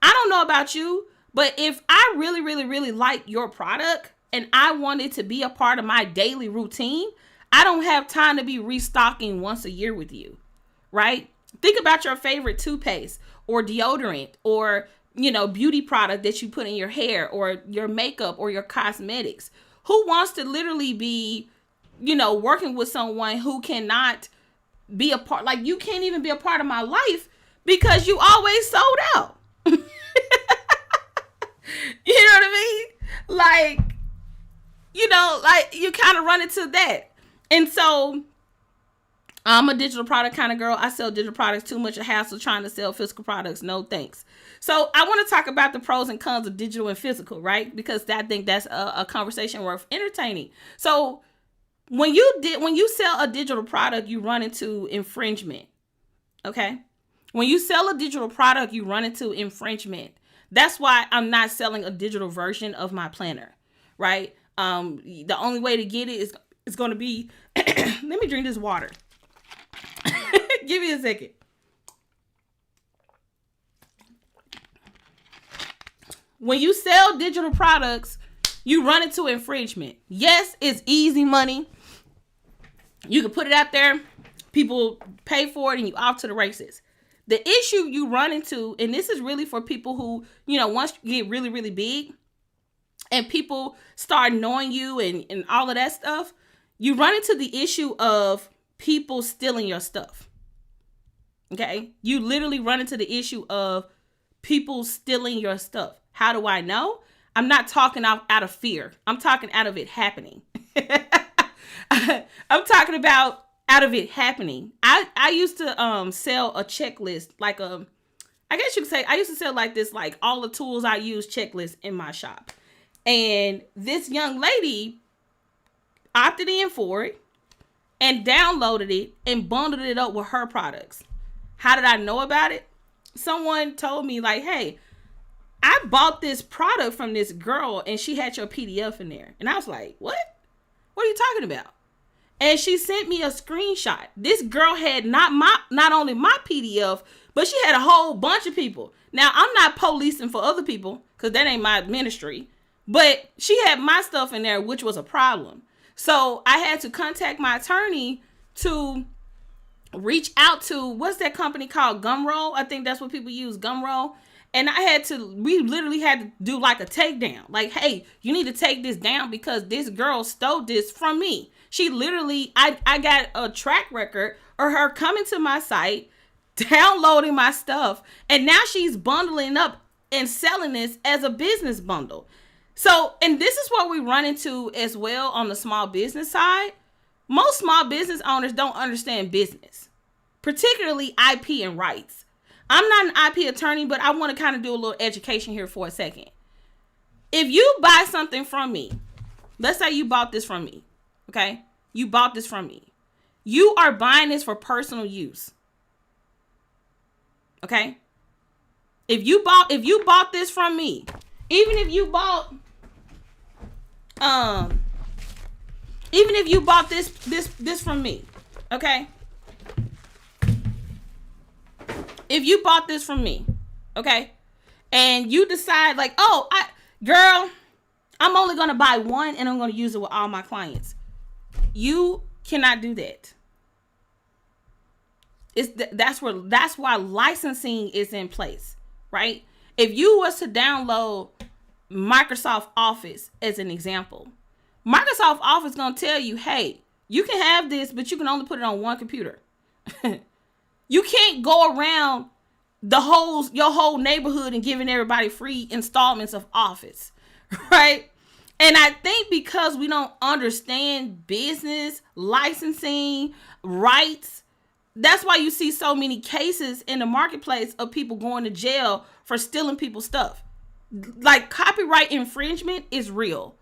I don't know about you, but if I really, really, really like your product and I want it to be a part of my daily routine, I don't have time to be restocking once a year with you, right? Think about your favorite toothpaste or deodorant or, beauty product that you put in your hair or your makeup or your cosmetics. Who wants to literally be working with someone who cannot be a part, like you can't even be a part of my life because you always sold out. You know what I mean? Like, you kind of run into that. And so I'm a digital product kind of girl. I sell digital products, too much a hassle trying to sell physical products. No thanks. So I want to talk about the pros and cons of digital and physical, right? Because I think that's a conversation worth entertaining. So when you sell a digital product, you run into infringement. Okay. When you sell a digital product, you run into infringement. That's why I'm not selling a digital version of my planner, right? The only way to get it is going to be, let me drink this water. Give me a second. When you sell digital products, you run into infringement. Yes, it's easy money. You can put it out there, people pay for it, and you off to the races. The issue you run into, and this is really for people who, once you get really, really big and people start knowing you and all of that stuff, you run into the issue of people stealing your stuff. Okay? You literally run into the issue of people stealing your stuff. How do I know? I'm not talking out of fear. I'm talking out of it happening. I'm talking about out of it happening. I used to sell a checklist, like I guess you could say I used to sell like this, like all the tools I use checklist in my shop. And this young lady opted in for it and downloaded it and bundled it up with her products. How did I know about it? Someone told me like, hey, I bought this product from this girl and she had your PDF in there. And I was like, what? What are you talking about? And she sent me a screenshot. This girl had not only my PDF, but she had a whole bunch of people. Now, I'm not policing for other people because that ain't my ministry. But she had my stuff in there, which was a problem. So I had to contact my attorney to reach out to, what's that company called? Gumroad? I think that's what people use, Gumroad. And we literally had to do like a takedown. Like, hey, you need to take this down because this girl stole this from me. She literally, I got a track record of her coming to my site, downloading my stuff, and now she's bundling up and selling this as a business bundle. So, and this is what we run into as well on the small business side. Most small business owners don't understand business, particularly IP and rights. I'm not an IP attorney, but I want to kind of do a little education here for a second. If you buy something from me, let's say you bought this from me, okay? You bought this from me. You are buying this for personal use, okay? If you bought this from me, even if you bought this from me, okay? If you bought this from me, okay, and you decide like, oh, I'm only going to buy one and I'm going to use it with all my clients. You cannot do that. That's why licensing is in place, right? If you was to download Microsoft Office as an example, Microsoft Office is going to tell you, hey, you can have this, but you can only put it on one computer. You can't go around your whole neighborhood and giving everybody free installments of Office, right? And I think because we don't understand business, licensing, rights, that's why you see so many cases in the marketplace of people going to jail for stealing people's stuff. Like copyright infringement is real.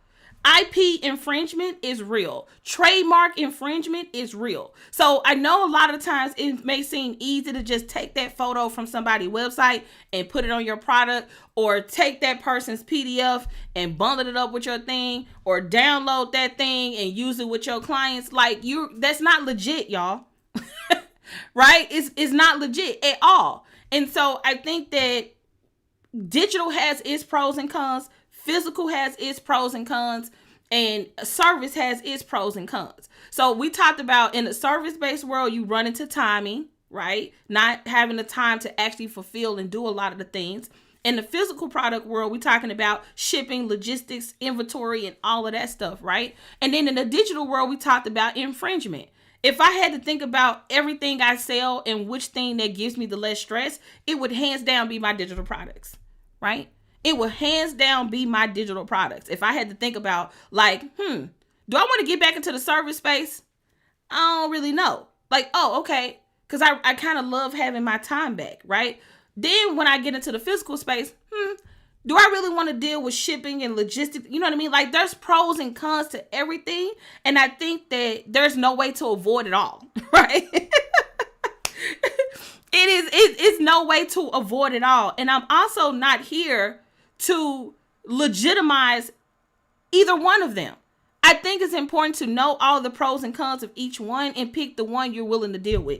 IP infringement is real. Trademark infringement is real. So I know a lot of times it may seem easy to just take that photo from somebody's website and put it on your product, or take that person's PDF and bundle it up with your thing, or download that thing and use it with your clients. Like that's not legit, y'all. Right? It's not legit at all. And so I think that digital has its pros and cons. Physical has its pros and cons, and service has its pros and cons. So we talked about in the service-based world, you run into timing, right? Not having the time to actually fulfill and do a lot of the things. In the physical product world, we're talking about shipping, logistics, inventory, and all of that stuff, right? And then in the digital world, we talked about infringement. If I had to think about everything I sell and which thing that gives me the less stress, it would hands down be my digital products, right? It will hands down be my digital products. If I had to think about like, do I want to get back into the service space? I don't really know. Like, oh, okay. Because I kind of love having my time back, right? Then when I get into the physical space, do I really want to deal with shipping and logistics? You know what I mean? Like there's pros and cons to everything. And I think that there's no way to avoid it all, right? It's no way to avoid it all. And I'm also not here to legitimize either one of them. I think it's important to know all the pros and cons of each one and pick the one you're willing to deal with.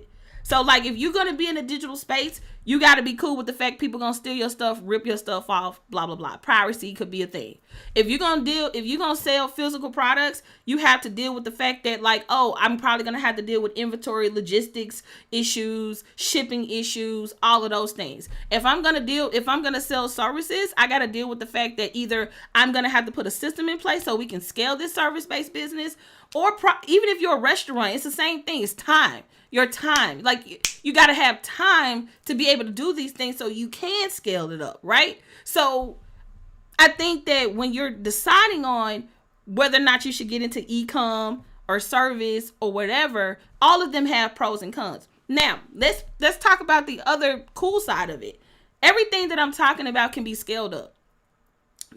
So like if you're gonna be in a digital space, you gotta be cool with the fact people gonna steal your stuff, rip your stuff off, blah blah blah. Piracy could be a thing. If you're gonna sell physical products, you have to deal with the fact that like, oh, I'm probably gonna have to deal with inventory, logistics issues, shipping issues, all of those things. If I'm gonna sell services, I gotta deal with the fact that either I'm gonna have to put a system in place so we can scale this service-based business, or even if you're a restaurant, it's the same thing. It's time. Your time. Like you got to have time to be able to do these things so you can scale it up, right? So I think that when you're deciding on whether or not you should get into e-com or service or whatever, all of them have pros and cons. Now, let's talk about the other cool side of it. Everything that I'm talking about can be scaled up.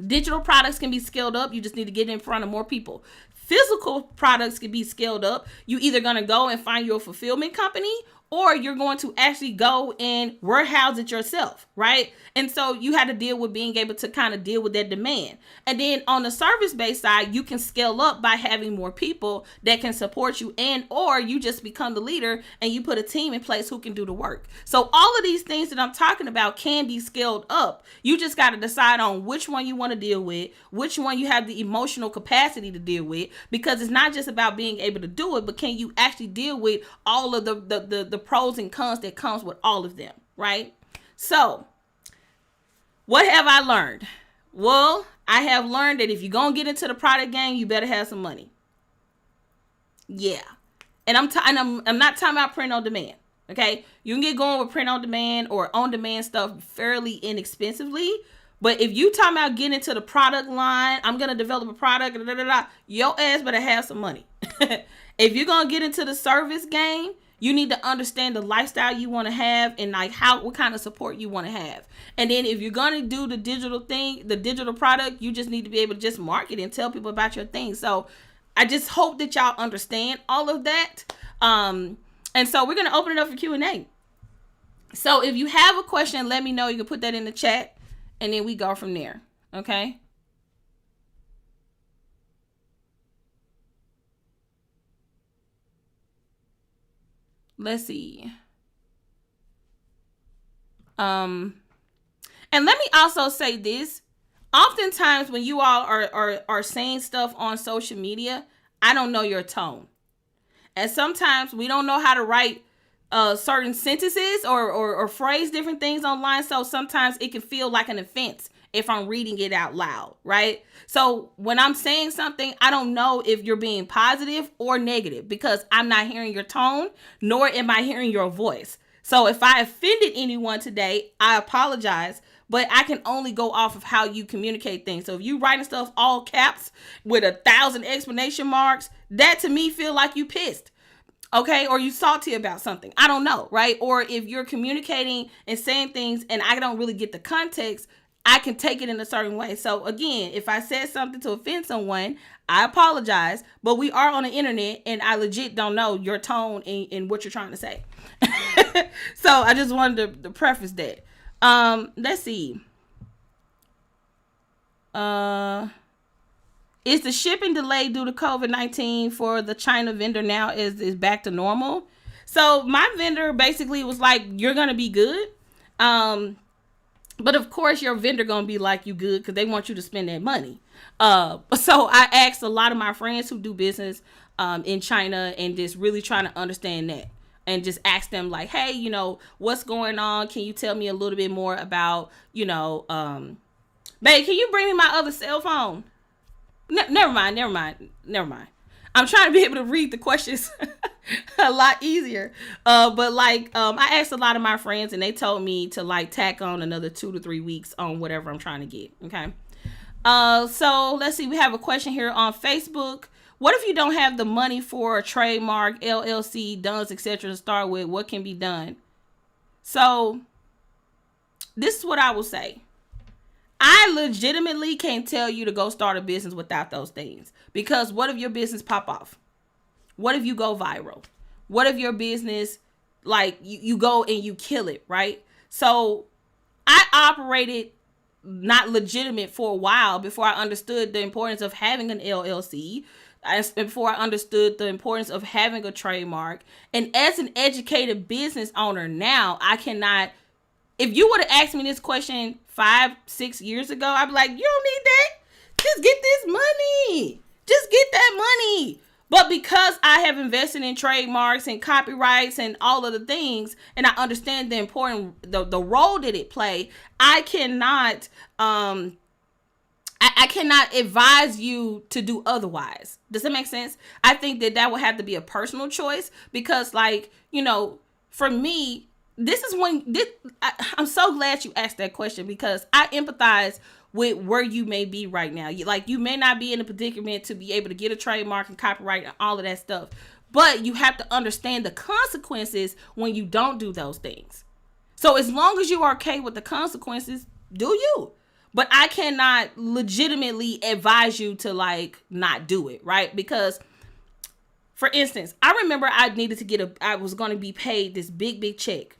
Digital products can be scaled up. You just need to get in front of more people. Physical products can be scaled up. You either going to go and find your fulfillment company, or you're going to actually go and warehouse it yourself, right? And so you had to deal with being able to kind of deal with that demand. And then on the service-based side, you can scale up by having more people that can support you, and or you just become the leader and you put a team in place who can do the work. So all of these things that I'm talking about can be scaled up. You just got to decide on which one you want to deal with, which one you have the emotional capacity to deal with, because it's not just about being able to do it, but can you actually deal with all of the pros and cons that comes with all of them, right? So what have I learned? Well, I have learned that if you're going to get into the product game, you better have some money. Yeah. And I'm not talking about print on demand. Okay. You can get going with print on demand or on demand stuff fairly inexpensively. But if you talking about getting into the product line, I'm going to develop a product, your ass better have some money. If you're going to get into the service game, you need to understand the lifestyle you want to have and like what kind of support you want to have. And then if you're going to do the digital thing, the digital product, you just need to be able to just market and tell people about your thing. So I just hope that y'all understand all of that. And so we're going to open it up for Q&A. So if you have a question, let me know. You can put that in the chat and then we go from there. Okay. Let's see. And let me also say this. Oftentimes when you all are saying stuff on social media, I don't know your tone. And sometimes we don't know how to write certain sentences or phrase different things online. So sometimes it can feel like an offense if I'm reading it out loud, right? So when I'm saying something, I don't know if you're being positive or negative because I'm not hearing your tone, nor am I hearing your voice. So if I offended anyone today, I apologize, but I can only go off of how you communicate things. So if you writing stuff all caps with 1,000 exclamation marks, that to me feel like you pissed. Okay, or you salty about something. I don't know, right? Or if you're communicating and saying things and I don't really get the context, I can take it in a certain way. So again, if I said something to offend someone, I apologize, but we are on the internet and I legit don't know your tone and what you're trying to say. So I just wanted to preface that. Let's see. Is the shipping delay due to COVID-19 for the China vendor now is back to normal? So my vendor basically was like, you're going to be good. But of course your vendor going to be like, you good because they want you to spend that money. So I asked a lot of my friends who do business in China and just really trying to understand that. And just ask them like, hey, you know, what's going on? Can you tell me a little bit more about, you know, babe, can you bring me my other cell phone? Never mind. I'm trying to be able to read the questions a lot easier. But like, I asked a lot of my friends and they told me to like tack on another 2 to 3 weeks on whatever I'm trying to get. Okay. So let's see. We have a question here on Facebook. What if you don't have the money for a trademark, LLC, DUNS, etc. to start with? What can be done? So this is what I will say. I legitimately can't tell you to go start a business without those things. Because what if your business pop off? What if you go viral? What if your business, like, you go and you kill it, right? So I operated not legitimate for a while before I understood the importance of having an LLC before I understood the importance of having a trademark. And as an educated business owner now, I cannot, if you would have asked me this question 5-6 years ago, I'd be like, you don't need that. Just get this money. Just get that money. But because I have invested in trademarks and copyrights and all of the things, and I understand the important, the role that it play, I cannot, I cannot advise you to do otherwise. Does that make sense? I think that would have to be a personal choice because, like, you know, for me, this is when I'm so glad you asked that question because I empathize with where you may be right now. You may not be in a predicament to be able to get a trademark and copyright and all of that stuff, but you have to understand the consequences when you don't do those things. So as long as you're okay with the consequences, do you? But I cannot legitimately advise you to like not do it, right? Because for instance, I remember I needed to I was going to be paid this big check.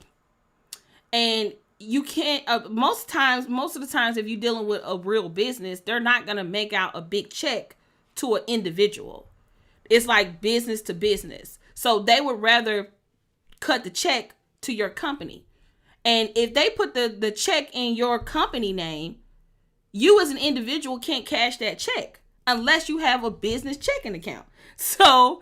And you can't, most of the times, if you're dealing with a real business, they're not going to make out a big check to an individual. It's like business to business. So they would rather cut the check to your company. And if they put the check in your company name, you as an individual can't cash that check unless you have a business checking account. So,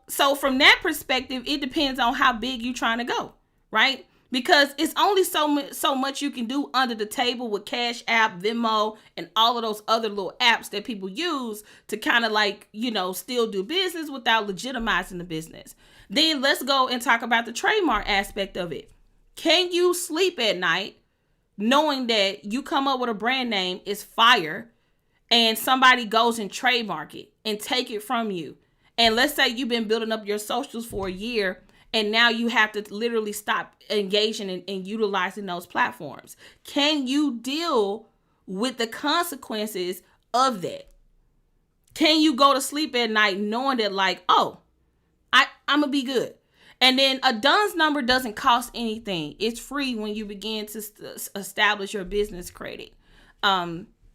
so from that perspective, it depends on how big you're trying to go, right? Because it's only so much you can do under the table with Cash App, Venmo, and all of those other little apps that people use to kind of like, still do business without legitimizing the business. Then let's go and talk about the trademark aspect of it. Can you sleep at night knowing that you come up with a brand name, is fire, and somebody goes and trademark it and take it from you? And let's say you've been building up your socials for a year, and now you have to literally stop engaging and utilizing those platforms. Can you deal with the consequences of that? Can you go to sleep at night knowing that like, I'm going to be good? And then a DUNS number doesn't cost anything. It's free when you begin to establish your business credit.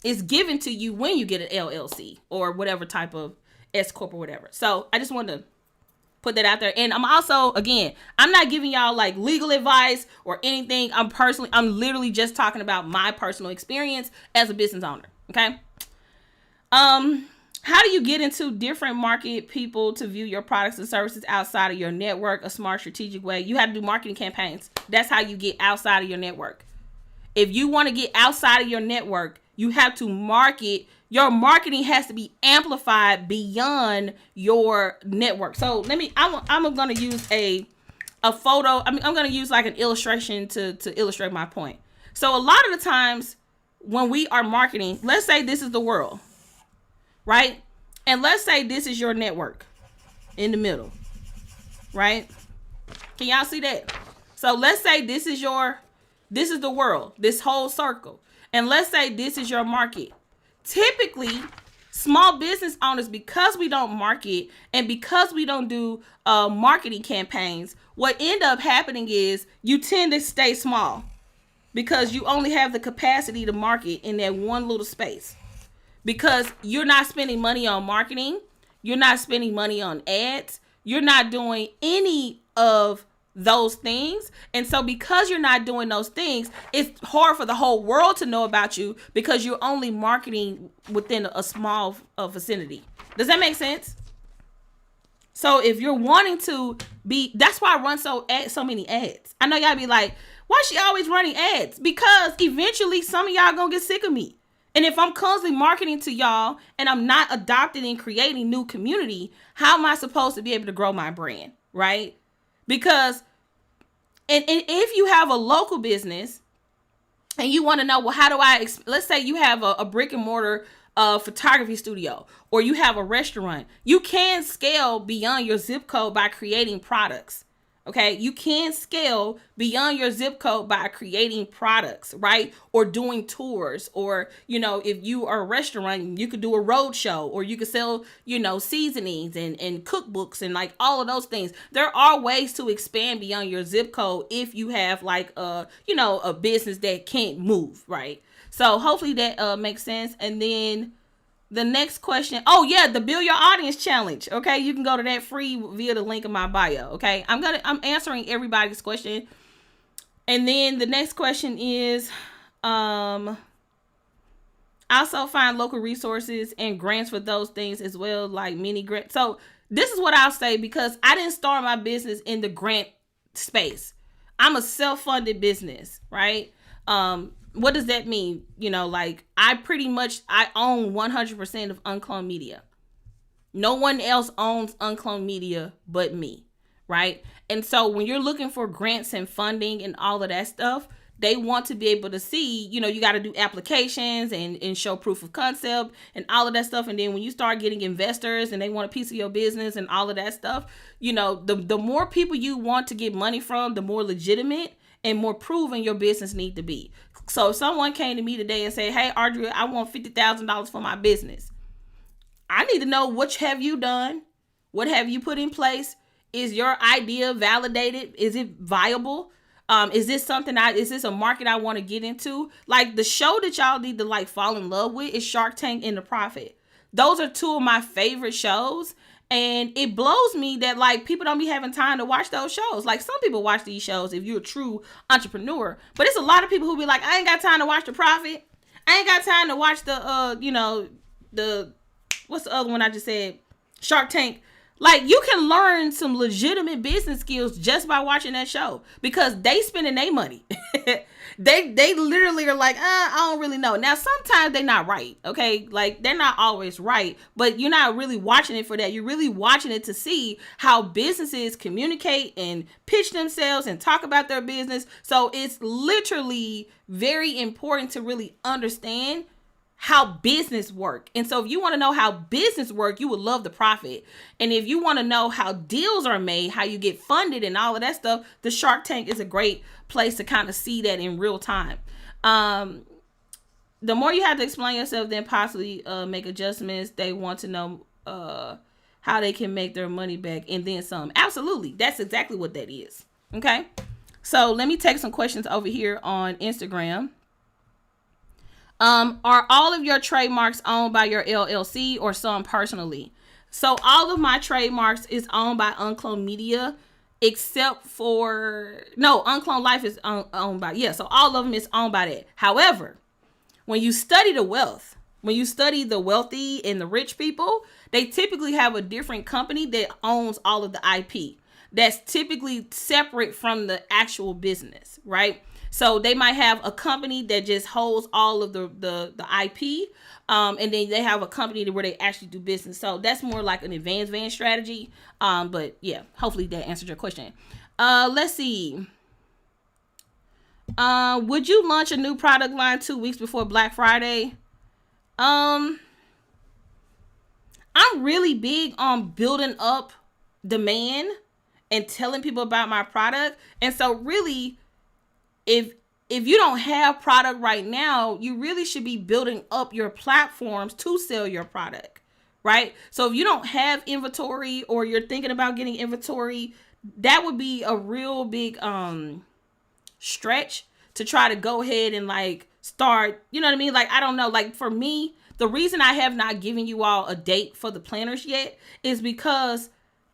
It's given to you when you get an LLC or whatever type of S Corp or whatever. So I just wanted to put that out there. And I'm also, again, I'm not giving y'all like legal advice or anything. I'm literally just talking about my personal experience as a business owner. Okay. How do you get into different market people to view your products and services outside of your network a smart, strategic way? You have to do marketing campaigns. That's how you get outside of your network. If you want to get outside of your network, you have to market. Your marketing has to be amplified beyond your network. So I'm going to use a photo. I'm going to use like an illustration to illustrate my point. So a lot of the times when we are marketing, let's say this is the world, right? And let's say this is your network in the middle, right? Can y'all see that? So let's say this is the world, this whole circle. And let's say this is your market. Typically, small business owners, because we don't market and because we don't do marketing campaigns, what end up happening is you tend to stay small because you only have the capacity to market in that one little space. Because you're not spending money on marketing, you're not spending money on ads, you're not doing any of those things. And so because you're not doing those things, it's hard for the whole world to know about you because you're only marketing within a small vicinity. Does that make sense? So if you're wanting to be, that's why I run so many ads. I know y'all be like, why is she always running ads? Because eventually some of y'all gonna get sick of me. And if I'm constantly marketing to y'all and I'm not adopting and creating new community, how am I supposed to be able to grow my brand, right? Because, and if you have a local business and you want to know, well, how do let's say you have a brick and mortar photography studio, or you have a restaurant, you can scale beyond your zip code by creating products. Okay, you can scale beyond your zip code by creating products, right? Or doing tours, or, if you are a restaurant, you could do a road show, or you could sell, seasonings and cookbooks and like all of those things. There are ways to expand beyond your zip code if you have like a business that can't move, right? So hopefully that makes sense. And then The next question. Oh yeah, the Build Your Audience Challenge. Okay, you can go to that free via the link in my bio. Okay, I'm answering everybody's question. And then the next question is, also find local resources and grants for those things as well, like mini grants. So this is what I'll say, because I didn't start my business in the grant space. I'm a self-funded business, right? What does that mean? You know, like I own 100% of UnCloned Media. No one else owns UnCloned Media but me, right? And so when you're looking for grants and funding and all of that stuff, they want to be able to see, you know, you got to do applications and show proof of concept and all of that stuff. And then when you start getting investors and they want a piece of your business and all of that stuff, you know, the more people you want to get money from, the more legitimate and more proven your business need to be. So if someone came to me today and said, hey, Audria, I want $50,000 for my business, I need to know, what have you done? What have you put in place? Is your idea validated? Is it viable? Is this a market I want to get into? Like the show that y'all need to like fall in love with is Shark Tank and The Profit. Those are two of my favorite shows. And it blows me that like people don't be having time to watch those shows. Like some people watch these shows if you're a true entrepreneur, but it's a lot of people who be like, I ain't got time to watch The Profit. I ain't got time to watch what's the other one I just said? Shark Tank. Like you can learn some legitimate business skills just by watching that show, because they spending their money. They literally are like, I don't really know. Now, sometimes they're not right. Okay. Like they're not always right, but you're not really watching it for that. You're really watching it to see how businesses communicate and pitch themselves and talk about their business. So it's literally very important to really understand how business work. And so if you want to know how business work, you would love The Profit. And if you want to know how deals are made, how you get funded and all of that stuff, the Shark Tank is a great place to kind of see that in real time. The more you have to explain yourself, then possibly make adjustments. They want to know how they can make their money back and then some. Absolutely. That's exactly what that is. Okay. So let me take some questions over here on Instagram. Are all of your trademarks owned by your LLC or some personally? So all of my trademarks is owned by UnCloned Media, except for, no, UnCloned Life is owned by, so all of them is owned by that. However, when you study the wealth, when you study the wealthy and the rich people, they typically have a different company that owns all of the IP. That's typically separate from the actual business, right? So they might have a company that just holds all of the IP, and then they have a company where they actually do business. So that's more like an advanced strategy. But yeah, hopefully that answered your question. Let's see. Would you launch a new product line 2 weeks before Black Friday? I'm really big on building up demand and telling people about my product. And so really, if you don't have product right now, you really should be building up your platforms to sell your product, right? So if you don't have inventory or you're thinking about getting inventory, that would be a real big stretch to try to go ahead and like start, you know what I mean? Like, I don't know, like for me, the reason I have not given you all a date for the planners yet is because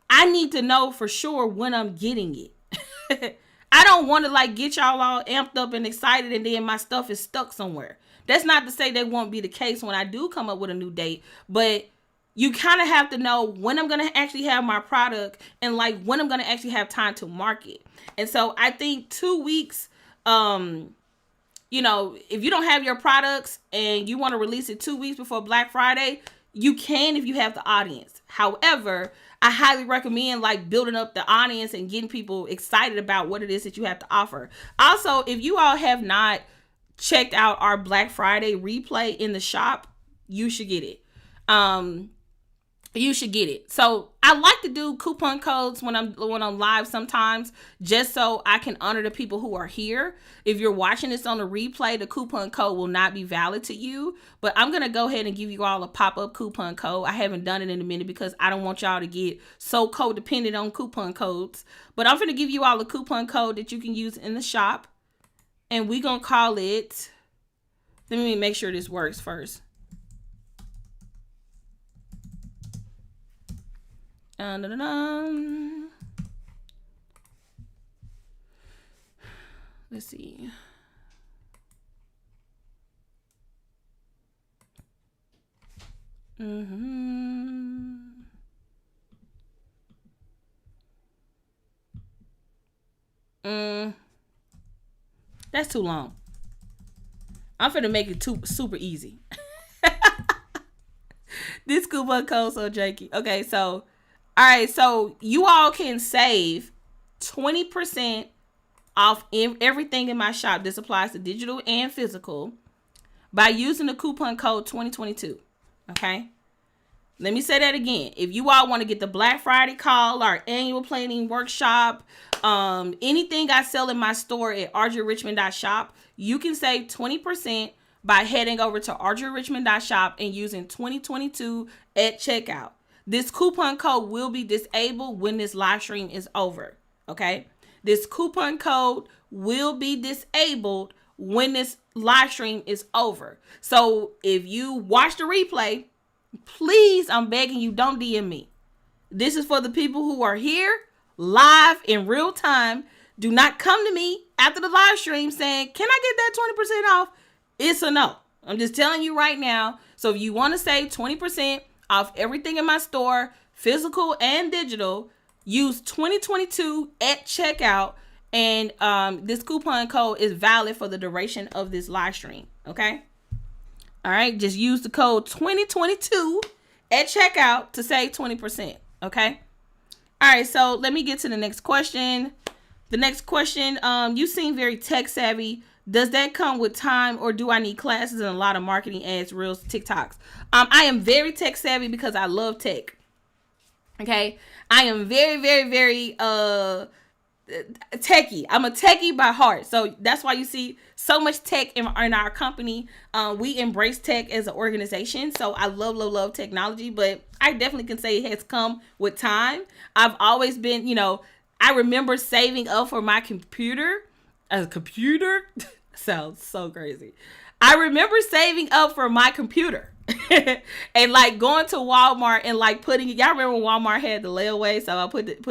I need to know for sure when I'm getting it. I don't want to like get y'all all amped up and excited and then my stuff is stuck somewhere. That's not to say that won't be the case when I do come up with a new date, but you kind of have to know when I'm going to actually have my product and like when I'm going to actually have time to market. And so I think 2 weeks, you know, if you don't have your products and you want to release it 2 weeks before Black Friday, you can if you have the audience. However, I highly recommend like building up the audience and getting people excited about what it is that you have to offer. Also, if you all have not checked out our Black Friday replay in the shop, you should get it. You should get it. So I like to do coupon codes when I'm live sometimes, just so I can honor the people who are here. If you're watching this on the replay, the coupon code will not be valid to you, but I'm going to go ahead and give you all a pop-up coupon code. I haven't done it in a minute because I don't want y'all to get so codependent on coupon codes, but I'm going to give you all a coupon code that you can use in the shop, and we're going to call it, let me make sure this works first. Let's see. That's too long. I'm finna make it super easy. This coupon code so janky. Okay, so all right, so you all can save 20% off everything in my shop. This applies to digital and physical by using the coupon code 2022. Okay. Let me say that again. If you all want to get the Black Friday call, our annual planning workshop, anything I sell in my store at audriarichmond.shop, you can save 20% by heading over to audriarichmond.shop and using 2022 at checkout. This coupon code will be disabled when this live stream is over. Okay? This coupon code will be disabled when this live stream is over. So if you watch the replay, please, I'm begging you, don't DM me. This is for the people who are here live in real time. Do not come to me after the live stream saying, can I get that 20% off? It's a no. I'm just telling you right now. So if you want to save 20% off everything in my store, physical and digital, use 2022 at checkout. And this coupon code is valid for the duration of this live stream. Okay? All right, just use the code 2022 at checkout to save 20%. Okay. All right, so let me get to the next question. The next question, you seem very tech savvy. Does that come with time, or do I need classes and a lot of marketing ads, reels, TikToks? I am very tech savvy because I love tech. Okay. I am very, very, very techie. I'm a techie by heart. So that's why you see so much tech in our company. We embrace tech as an organization. So I love technology, but I definitely can say it has come with time. I've always been, I remember saving up for my computer. A computer sounds so crazy. I remember saving up for my computer and like going to Walmart and like putting it. Y'all remember when Walmart had the layaway? So I put it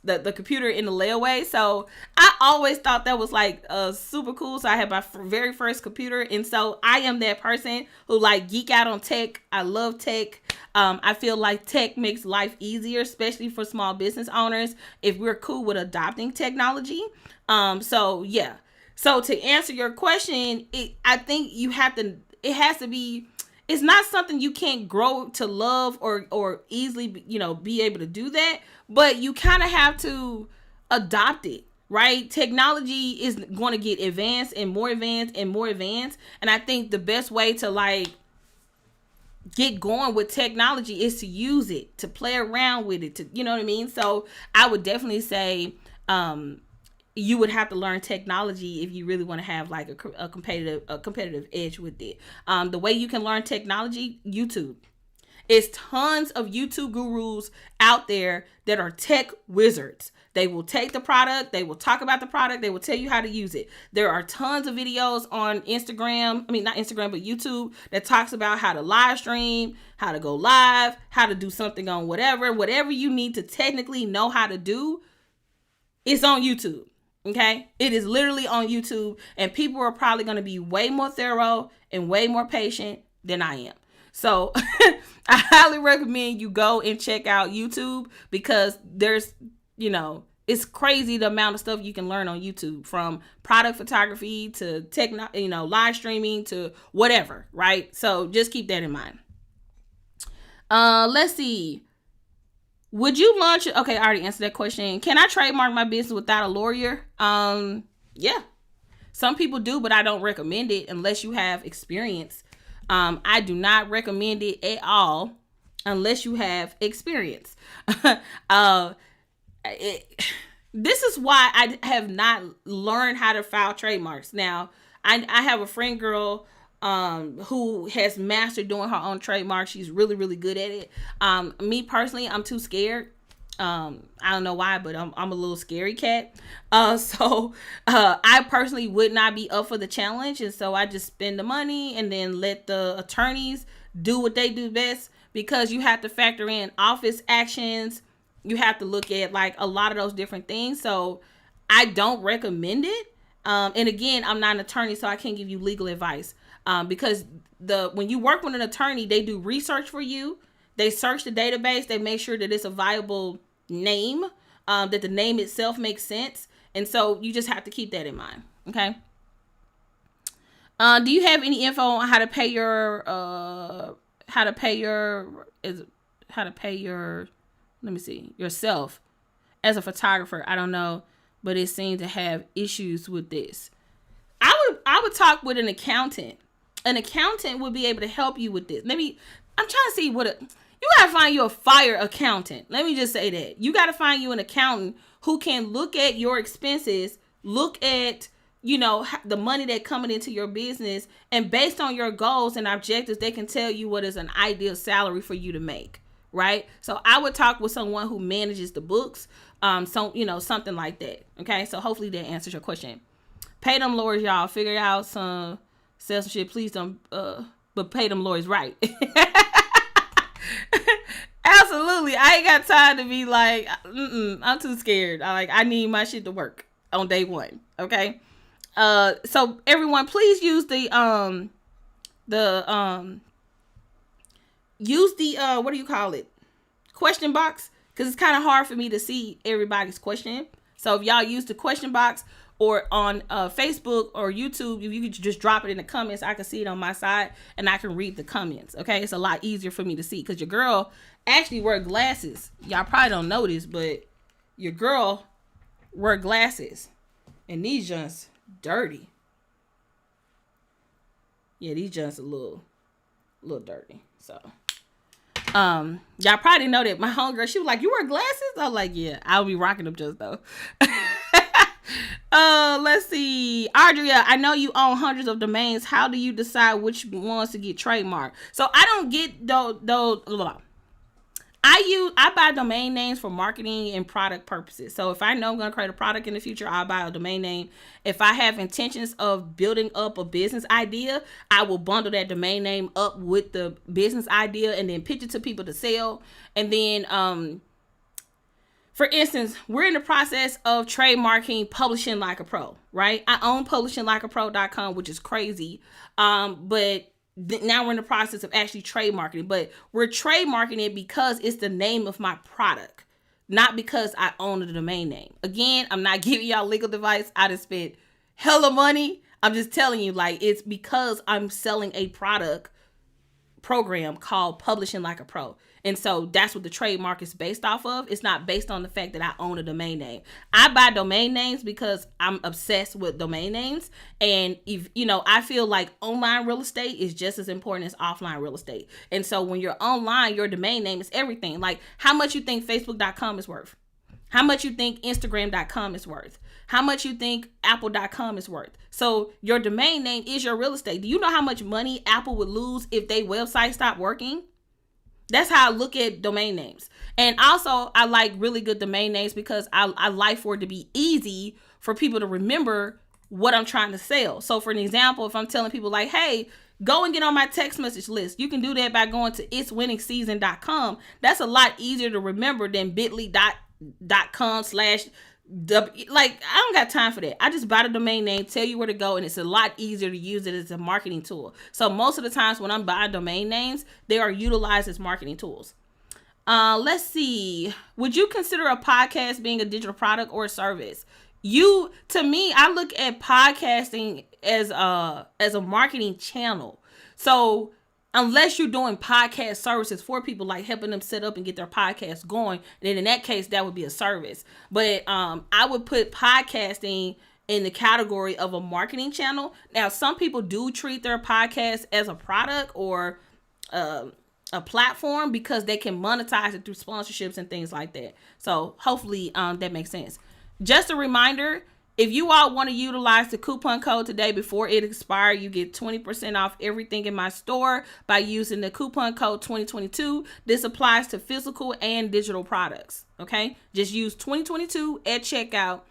the computer in the layaway. So I always thought that was like super cool. So I had my very first computer. And so I am that person who like geek out on tech. I love tech. I feel like tech makes life easier, especially for small business owners, if we're cool with adopting technology. So yeah. So to answer your question, I think it has to be, it's not something you can't grow to love or easily, be able to do that, but you kind of have to adopt it, right? Technology is going to get advanced and more advanced and more advanced. And I think the best way to like get going with technology is to use it, to play around with it, to, you know what I mean? So I would definitely say, you would have to learn technology if you really want to have like a competitive edge with it. The way you can learn technology, YouTube. It's tons of YouTube gurus out there that are tech wizards. They will take the product, they will talk about the product, they will tell you how to use it. There are tons of videos on YouTube that talks about how to live stream, how to go live, how to do something on whatever you need to technically know how to do. It's on YouTube. Okay, it is literally on YouTube, and people are probably going to be way more thorough and way more patient than I am. So I highly recommend you go and check out YouTube, because there's, it's crazy the amount of stuff you can learn on YouTube, from product photography to live streaming to whatever, right? So just keep that in mind. Let's see. Would you launch? Okay, I already answered that question. Can I trademark my business without a lawyer? Yeah. Some people do, but I don't recommend it unless you have experience. I do not recommend it at all unless you have experience. This is why I have not learned how to file trademarks. Now, I have a friend girl who has mastered doing her own trademark. She's really, really good at it. Me personally, I'm too scared. I don't know why, but I'm a little scary cat. So I personally would not be up for the challenge. And so I just spend the money and then let the attorneys do what they do best, because you have to factor in office actions. You have to look at like a lot of those different things. So I don't recommend it. And again, I'm not an attorney, so I can't give you legal advice. Because when you work with an attorney, they do research for you. They search the database. They make sure that it's a viable name, that the name itself makes sense. And so you just have to keep that in mind. Okay. Do you have any info on how to pay your, let me see, yourself as a photographer? I don't know, but it seems to have issues with this. I would talk with an accountant. An accountant would be able to help you with this. Maybe I'm trying to see you got to find you a fire accountant. Let me just say that. You got to find you an accountant who can look at your expenses, look at, the money that coming into your business, and based on your goals and objectives, they can tell you what is an ideal salary for you to make, right? So I would talk with someone who manages the books, something like that. Okay, so hopefully that answers your question. Pay them lawyers, y'all. Figure out sell some shit. Please don't, but pay them lawyers right. Absolutely. I ain't got time to be like, I'm too scared. I need my shit to work on day one. Okay. So everyone, please use the what do you call it? Question box. Cause it's kind of hard for me to see everybody's question. So if y'all use the question box, or on Facebook or YouTube, if you could just drop it in the comments, I can see it on my side and I can read the comments. Okay, it's a lot easier for me to see because your girl actually wear glasses. Y'all probably don't know this, but your girl wear glasses, and these junks dirty. Yeah, these junks a little dirty. So, y'all probably know that my homegirl, she was like, "You wear glasses?" I was like, "Yeah, I'll be rocking them just though." Let's see. Audria, I know you own hundreds of domains. How do you decide which ones to get trademarked? So I don't get those. I buy domain names for marketing and product purposes. So if I know I'm going to create a product in the future, I'll buy a domain name. If I have intentions of building up a business idea, I will bundle that domain name up with the business idea and then pitch it to people to sell. And then, for instance, we're in the process of trademarking Publishing Like a Pro, right? I own publishinglikeapro.com, which is crazy. But now we're in the process of actually trademarketing, but we're trademarking it because it's the name of my product, not because I own the domain name. Again, I'm not giving y'all legal advice. I just spent hella money. I'm just telling you, it's because I'm selling a product program called Publishing Like a Pro. And so that's what the trademark is based off of. It's not based on the fact that I own a domain name. I buy domain names because I'm obsessed with domain names. And if I feel like online real estate is just as important as offline real estate. And so when you're online, your domain name is everything. Like how much you think Facebook.com is worth? How much you think Instagram.com is worth? How much you think Apple.com is worth? So your domain name is your real estate. Do you know how much money Apple would lose if their website stopped working? That's how I look at domain names. And also, I like really good domain names because I like for it to be easy for people to remember what I'm trying to sell. So for an example, if I'm telling people like, hey, go and get on my text message list, you can do that by going to itswinningseason.com. That's a lot easier to remember than bit.ly.com/ I don't got time for that. I just buy the domain name, tell you where to go, and it's a lot easier to use it as a marketing tool. So most of the times when I'm buying domain names, they are utilized as marketing tools. Let's see. Would you consider a podcast being a digital product or a service? To me, I look at podcasting as a marketing channel. So unless you're doing podcast services for people, like helping them set up and get their podcast going, then in that case, that would be a service. But I would put podcasting in the category of a marketing channel. Now, some people do treat their podcast as a product or a platform because they can monetize it through sponsorships and things like that. So hopefully that makes sense. Just a reminder, If you all want to utilize the coupon code today before it expires, you get 20% off everything in my store by using the coupon code 2022. This applies to physical and digital products. Okay, just use 2022 at checkout,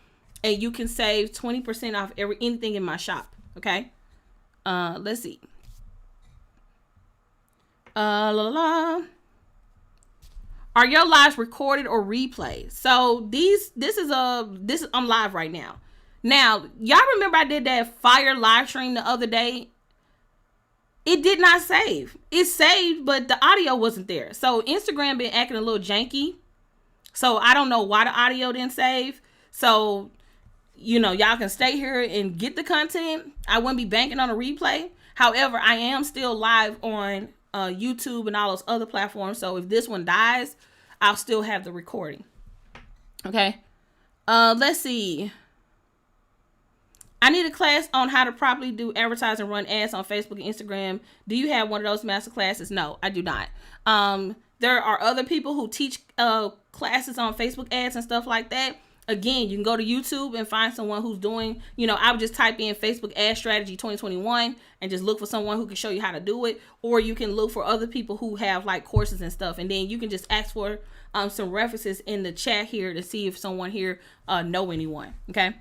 and you can save 20% off anything in my shop. Okay, let's see. Are your lives recorded or replayed? So I'm live right now. Now, y'all remember I did that fire live stream the other day? It did not save. It saved, but the audio wasn't there. So Instagram been acting a little janky. So I don't know why the audio didn't save. So, y'all can stay here and get the content. I wouldn't be banking on a replay. However, I am still live on YouTube and all those other platforms. So if this one dies, I'll still have the recording. Okay. Let's see. I need a class on how to properly do advertise and run ads on Facebook and Instagram. Do you have one of those master classes? No, I do not. There are other people who teach classes on Facebook ads and stuff like that. Again, you can go to YouTube and find someone who's doing, I would just type in Facebook ad strategy 2021 and just look for someone who can show you how to do it. Or you can look for other people who have like courses and stuff. And then you can just ask for some references in the chat here to see if someone here know anyone. Okay.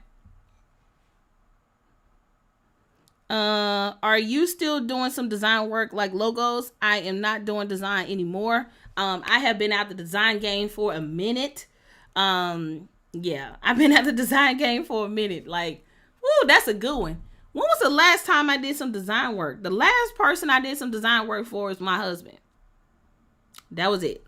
Are you still doing some design work like logos? I am not doing design anymore. I have been out the design game for a minute. Yeah, I've been at the design game for a minute. Like, whoo, that's a good one. When was the last time I did some design work? The last person I did some design work for is my husband. That was it.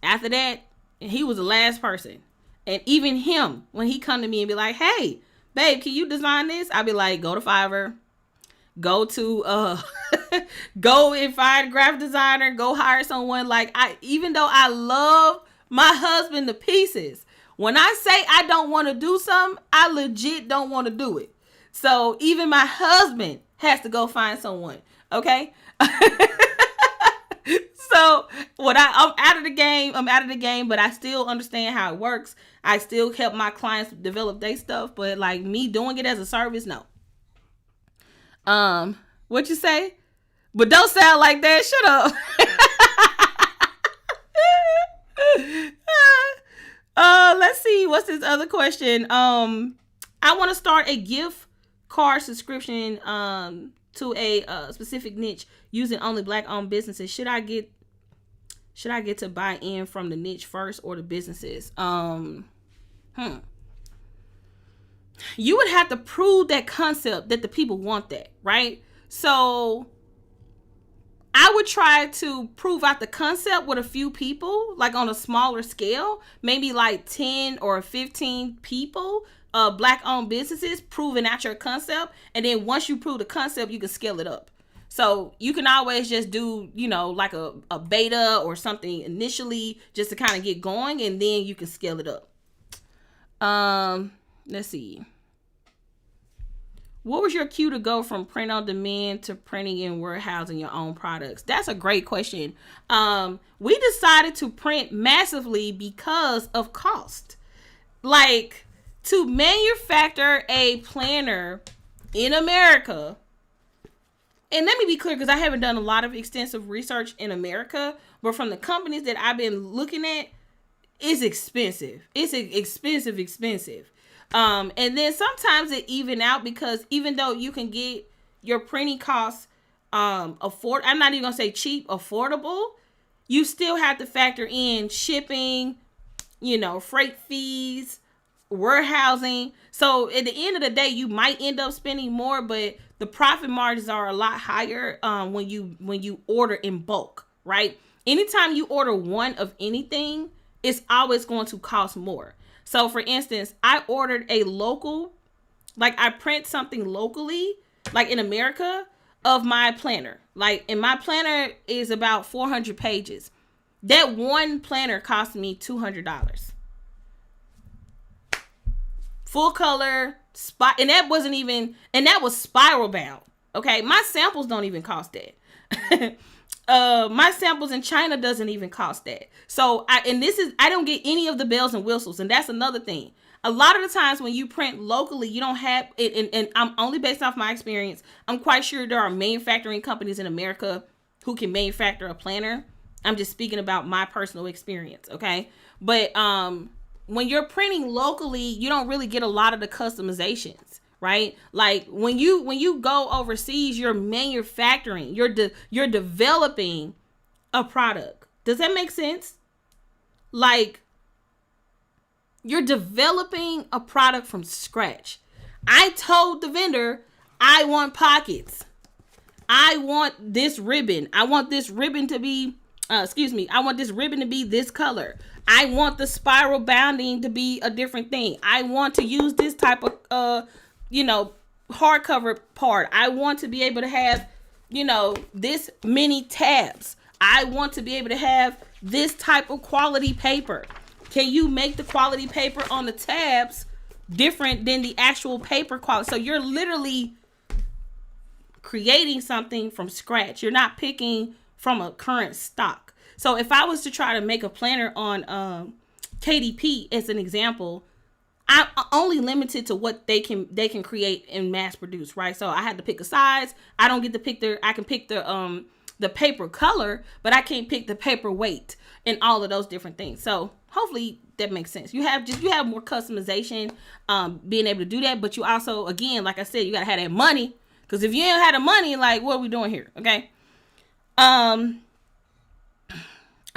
After that, he was the last person. And even him, when he come to me and be like, hey, babe, can you design this? I'll be like, go to Fiverr. Go to, go and find a graphic designer. Go hire someone. Like, even though I love my husband to pieces, when I say I don't want to do something, I legit don't want to do it. So even my husband has to go find someone. Okay. So I'm out of the game, but I still understand how it works. I still help my clients develop their stuff, but like me doing it as a service, no. What you say? But don't sound like that. Shut up. Let's see. What's this other question? I want to start a gift card subscription to a specific niche using only Black-owned businesses. Should I get to buy in from the niche first or the businesses? You would have to prove that concept that the people want that, right? So I would try to prove out the concept with a few people, like on a smaller scale, maybe like 10 or 15 people, Black-owned businesses, proving out your concept. And then once you prove the concept, you can scale it up. So you can always just do, like a beta or something initially just to kind of get going, and then you can scale it up. Let's see. What was your cue to go from print on demand to printing and warehousing your own products? That's a great question. We decided to print massively because of cost. Like, to manufacture a planner in America, and let me be clear because I haven't done a lot of extensive research in America, but from the companies that I've been looking at, it's expensive. It's expensive. And then sometimes it even out because even though you can get your printing costs I'm not even gonna say cheap, affordable, you still have to factor in shipping, freight fees, warehousing. So at the end of the day, you might end up spending more, but the profit margins are a lot higher when you order in bulk, right? Anytime you order one of anything, it's always going to cost more. So for instance, I ordered a local, like I print something locally, like in America, of my planner. And my planner is about 400 pages. That one planner cost me $200. Full color, and that was spiral bound. Okay, my samples don't even cost that. My samples in China doesn't even cost that. So I don't get any of the bells and whistles, and that's another thing. a lot of the times when you print locally, you don't have it. And I'm only based off my experience. I'm quite sure there are manufacturing companies in America who can manufacture a planner. I'm just speaking about my personal experience. Okay. But, when you're printing locally, you don't really get a lot of the customizations, right? Like when you go overseas, you're manufacturing, you're developing a product. Does that make sense? Like you're developing a product from scratch. I told the vendor, I want pockets. I want this ribbon. I want this ribbon to be, I want this ribbon to be this color. I want the spiral bounding to be a different thing. I want to use this type of, hardcover part. I want to be able to have, this many tabs. I want to be able to have this type of quality paper. Can you make the quality paper on the tabs different than the actual paper quality? So you're literally creating something from scratch. You're not picking from a current stock. So if I was to try to make a planner on KDP as an example, I'm only limited to what they can create and mass produce, right? So I had to pick a size. I don't get to pick I can pick the paper color, but I can't pick the paper weight and all of those different things. So hopefully that makes sense. You have more customization, being able to do that, but you also, again, like I said, you gotta have that money, because if you ain't had the money, like, what are we doing here? Okay.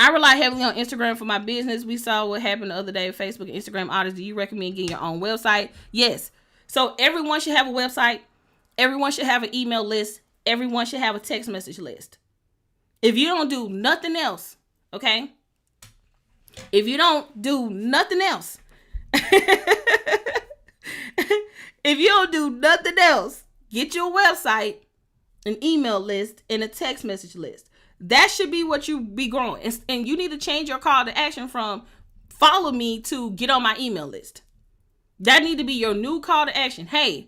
I rely heavily on Instagram for my business. We saw what happened the other day with Facebook and Instagram audits. Do you recommend getting your own website? Yes. So everyone should have a website. Everyone should have an email list. Everyone should have a text message list. If you don't do nothing else, okay? If you don't do nothing else, get your website, an email list, and a text message list. That should be what you be growing. And you need to change your call to action from follow me to get on my email list. That need to be your new call to action. Hey,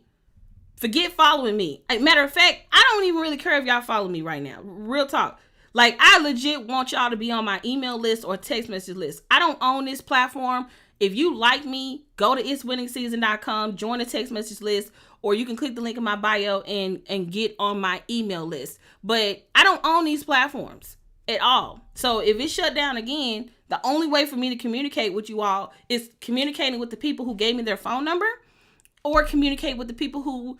forget following me. Matter of fact, I don't even really care if y'all follow me right now. Real talk. Like, I legit want y'all to be on my email list or text message list. I don't own this platform. If you like me, go to itswinningseason.com, join the text message list, or you can click the link in my bio and get on my email list. But I don't own these platforms at all. So if it shut down again, the only way for me to communicate with you all is communicating with the people who gave me their phone number, or communicate with the people who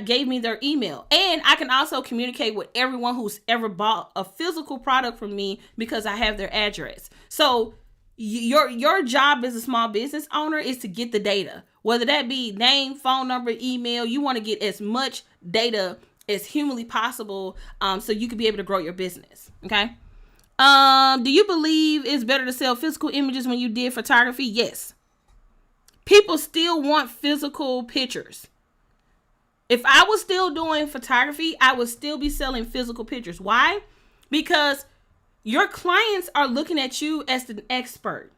gave me their email. And I can also communicate with everyone who's ever bought a physical product from me because I have their address. So your job as a small business owner is to get the data, whether that be name, phone number, email. You want to get as much data as humanly possible, so you can be able to grow your business. Okay. Do you believe it's better to sell physical images when you did photography? Yes. People still want physical pictures. If I was still doing photography, I would still be selling physical pictures. Why? Because your clients are looking at you as an expert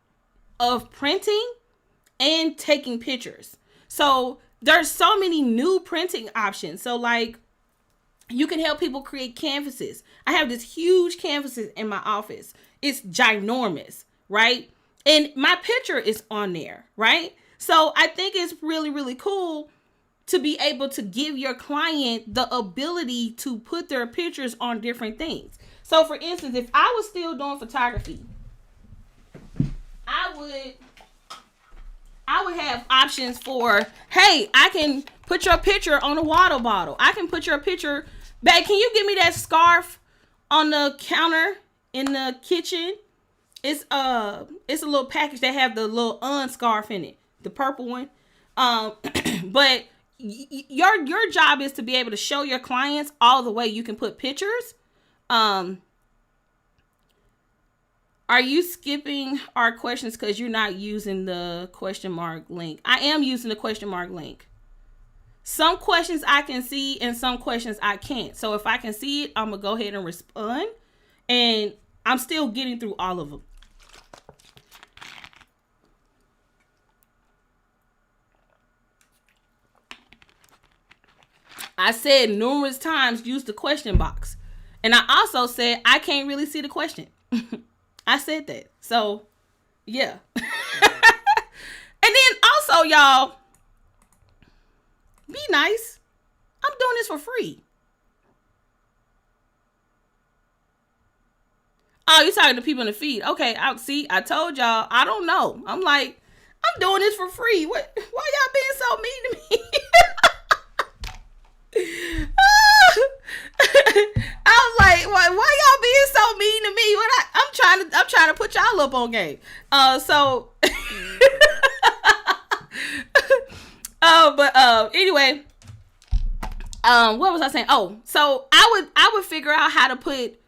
of printing and taking pictures. So there's so many new printing options. So like, you can help people create canvases. I have this huge canvases in my office. It's ginormous, right? And my picture is on there, right? So I think it's really, really cool to be able to give your client the ability to put their pictures on different things. So for instance, if I was still doing photography, I would have options for, hey, I can put your picture on a water bottle. I can put your picture, babe, can you give me that scarf on the counter in the kitchen? It's a little package that have the little scarf in it, the purple one. But your job is to be able to show your clients all the way you can put pictures. Are you skipping our questions because you're not using the question mark link? I am using the question mark link. Some questions I can see and some questions I can't. So if I can see it, I'm going to go ahead and respond. And I'm still getting through all of them. I said numerous times, use the question box. And I also said, I can't really see the question. I said that. So, yeah. And then also, Also, y'all, be nice. I'm doing this for free. Oh, you talking to people in the feed. Okay, I told y'all, I don't know. I'm like, I'm doing this for free. Why y'all being so mean to me? I was like, why y'all being so mean to me? I'm trying to put y'all up on game. Anyway, what was I saying? Oh, so I would figure out how to put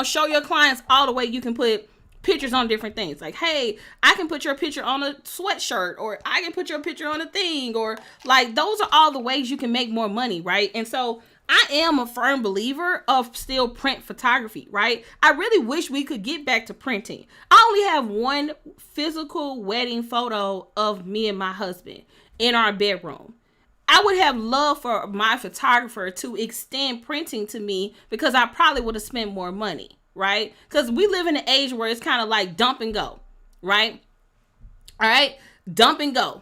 show your clients all the way you can put pictures on different things. Like, hey, I can put your picture on a sweatshirt, or I can put your picture on a thing, or like, those are all the ways you can make more money, right? And so I am a firm believer of still print photography, right? I really wish we could get back to printing. I only have one physical wedding photo of me and my husband in our bedroom. I would have loved for my photographer to extend printing to me, because I probably would have spent more money, right? Because we live in an age where it's kind of like dump and go, right? All right, dump and go,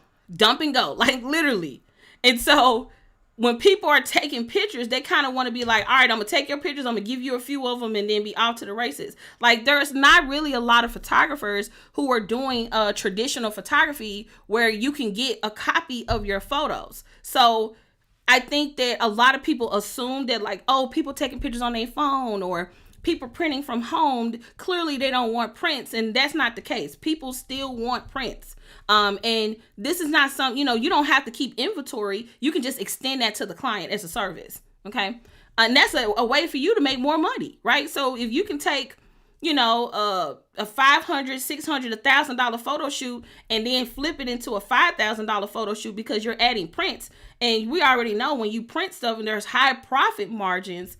like literally. And so when people are taking pictures, they kind of want to be like, all right, I'm gonna take your pictures, I'm gonna give you a few of them, and then be off to the races. Like, there's not really a lot of photographers who are doing traditional photography where you can get a copy of your photos. So I think that a lot of people assume that, like, oh, people taking pictures on their phone, or people printing from home, clearly they don't want prints. And that's not the case. People still want prints. And this is not something, you don't have to keep inventory. You can just extend that to the client as a service. Okay. And that's a way for you to make more money, right? So if you can take, a $500, $600, $1,000 photo shoot, and then flip it into a $5,000 photo shoot because you're adding prints. And we already know when you print stuff and there's high profit margins,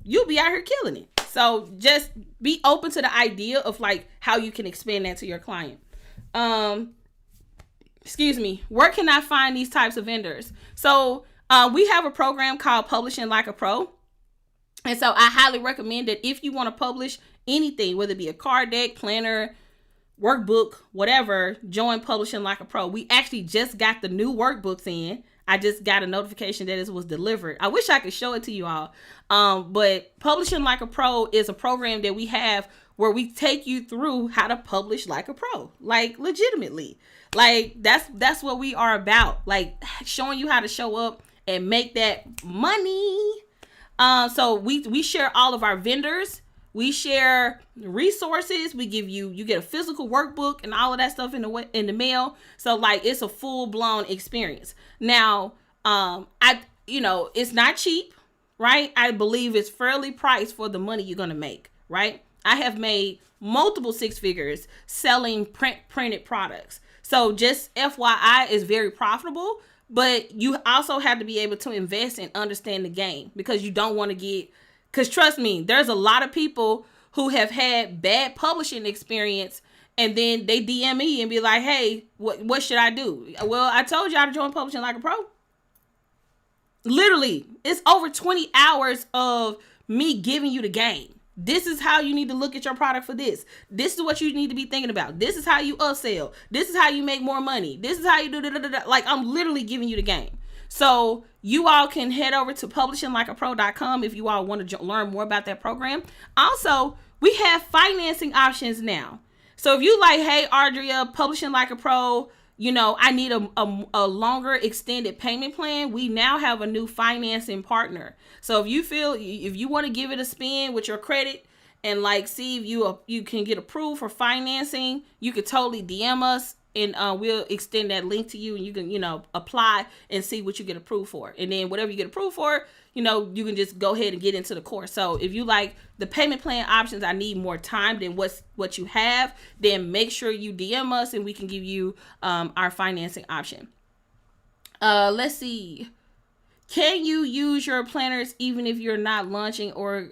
you'll be out here killing it. So just be open to the idea of like how you can expand that to your client. Where can I find these types of vendors? So we have a program called Publishing Like a Pro. And so I highly recommend that if you want to publish anything, whether it be a card deck, planner, workbook, whatever, join Publishing Like a Pro. We actually just got the new workbooks in. I just got a notification that it was delivered. I wish I could show it to you all. But Publishing Like a Pro is a program that we have where we take you through how to publish like a pro, like legitimately. Like that's what we are about. Like showing you how to show up and make that money. So we share all of our vendors. We share resources. We give you get a physical workbook and all of that stuff in the mail. So like it's a full blown experience. Now, it's not cheap, right? I believe it's fairly priced for the money you're going to make, right? I have made multiple six figures selling printed products. So just FYI, is very profitable, but you also have to be able to invest and understand the game, because you don't want to because trust me, there's a lot of people who have had bad publishing experience, and then they DM me and be like, hey, what should I do? Well, I told y'all to join Publishing Like a Pro. Literally, it's over 20 hours of me giving you the game. This is how you need to look at your product for this. This is what you need to be thinking about. This is how you upsell. This is how you make more money. This is how you do da. Like, I'm literally giving you the game. So you all can head over to publishinglikeapro.com if you all want to learn more about that program. Also, we have financing options now. So if you like, hey, Audria, Publishing Like a Pro, I need a longer extended payment plan, we now have a new financing partner. So if you want to give it a spin with your credit and like see if you can get approved for financing, you could totally DM us, and we'll extend that link to you, and you can apply and see what you get approved for. And then whatever you get approved for, you can just go ahead and get into the course. So if you like the payment plan options, I need more time than what you have, then make sure you DM us and we can give you our financing option. Let's see. Can you use your planners even if you're not launching or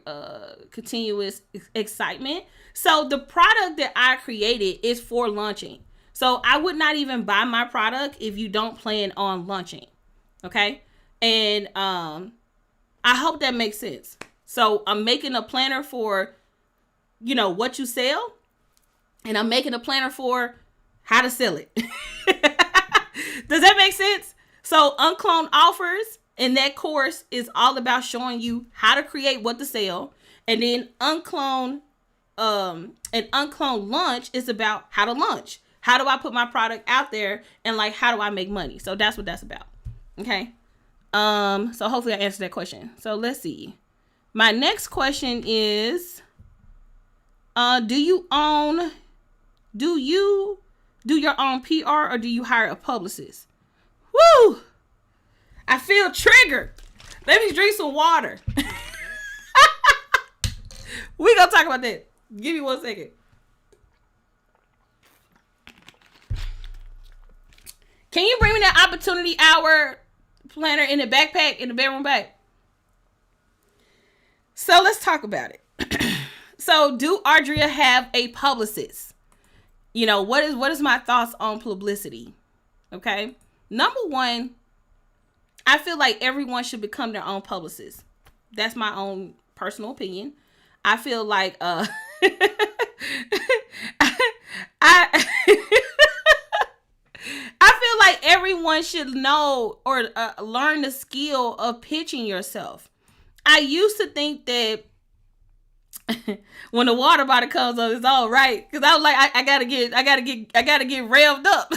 continuous excitement? So the product that I created is for launching. So I would not even buy my product if you don't plan on launching. Okay. And I hope that makes sense. So I'm making a planner for, what you sell, and I'm making a planner for how to sell it. Does that make sense? So UnCloned offers in that course is all about showing you how to create what to sell. And then UnCloned Launch is about how to launch. How do I put my product out there and like how do I make money? So that's what that's about. Okay. So hopefully I answered that question. So let's see. My next question is do you do your own PR or do you hire a publicist? Woo! I feel triggered. Let me drink some water. We gonna talk about that. Give me 1 second. Can you bring me that opportunity hour planner in the backpack in the bedroom bag? So let's talk about it. So do Audria have a publicist? You know, what is my thoughts on publicity? Okay. Number one, I feel like everyone should become their own publicist. That's my own personal opinion. I feel like I feel like everyone should know or learn the skill of pitching yourself. I used to think that when the water bottle comes up, it's all right. Cause I was like, I gotta get revved up.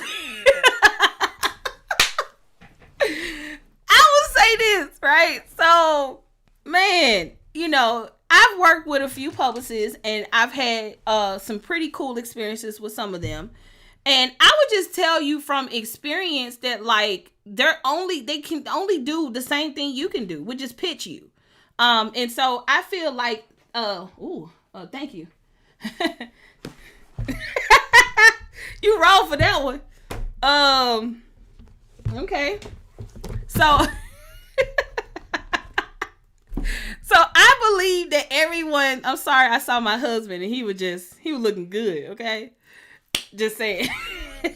I will say this, right? So, man, you know, I've worked with a few publicists and I've had some pretty cool experiences with some of them. And I would just tell you from experience that like they can only do the same thing you can do, which is pitch you. And so I feel like thank you. You roll for that one. Okay. So So I believe that everyone, I'm sorry, I saw my husband and he was looking good, okay? Just saying. That's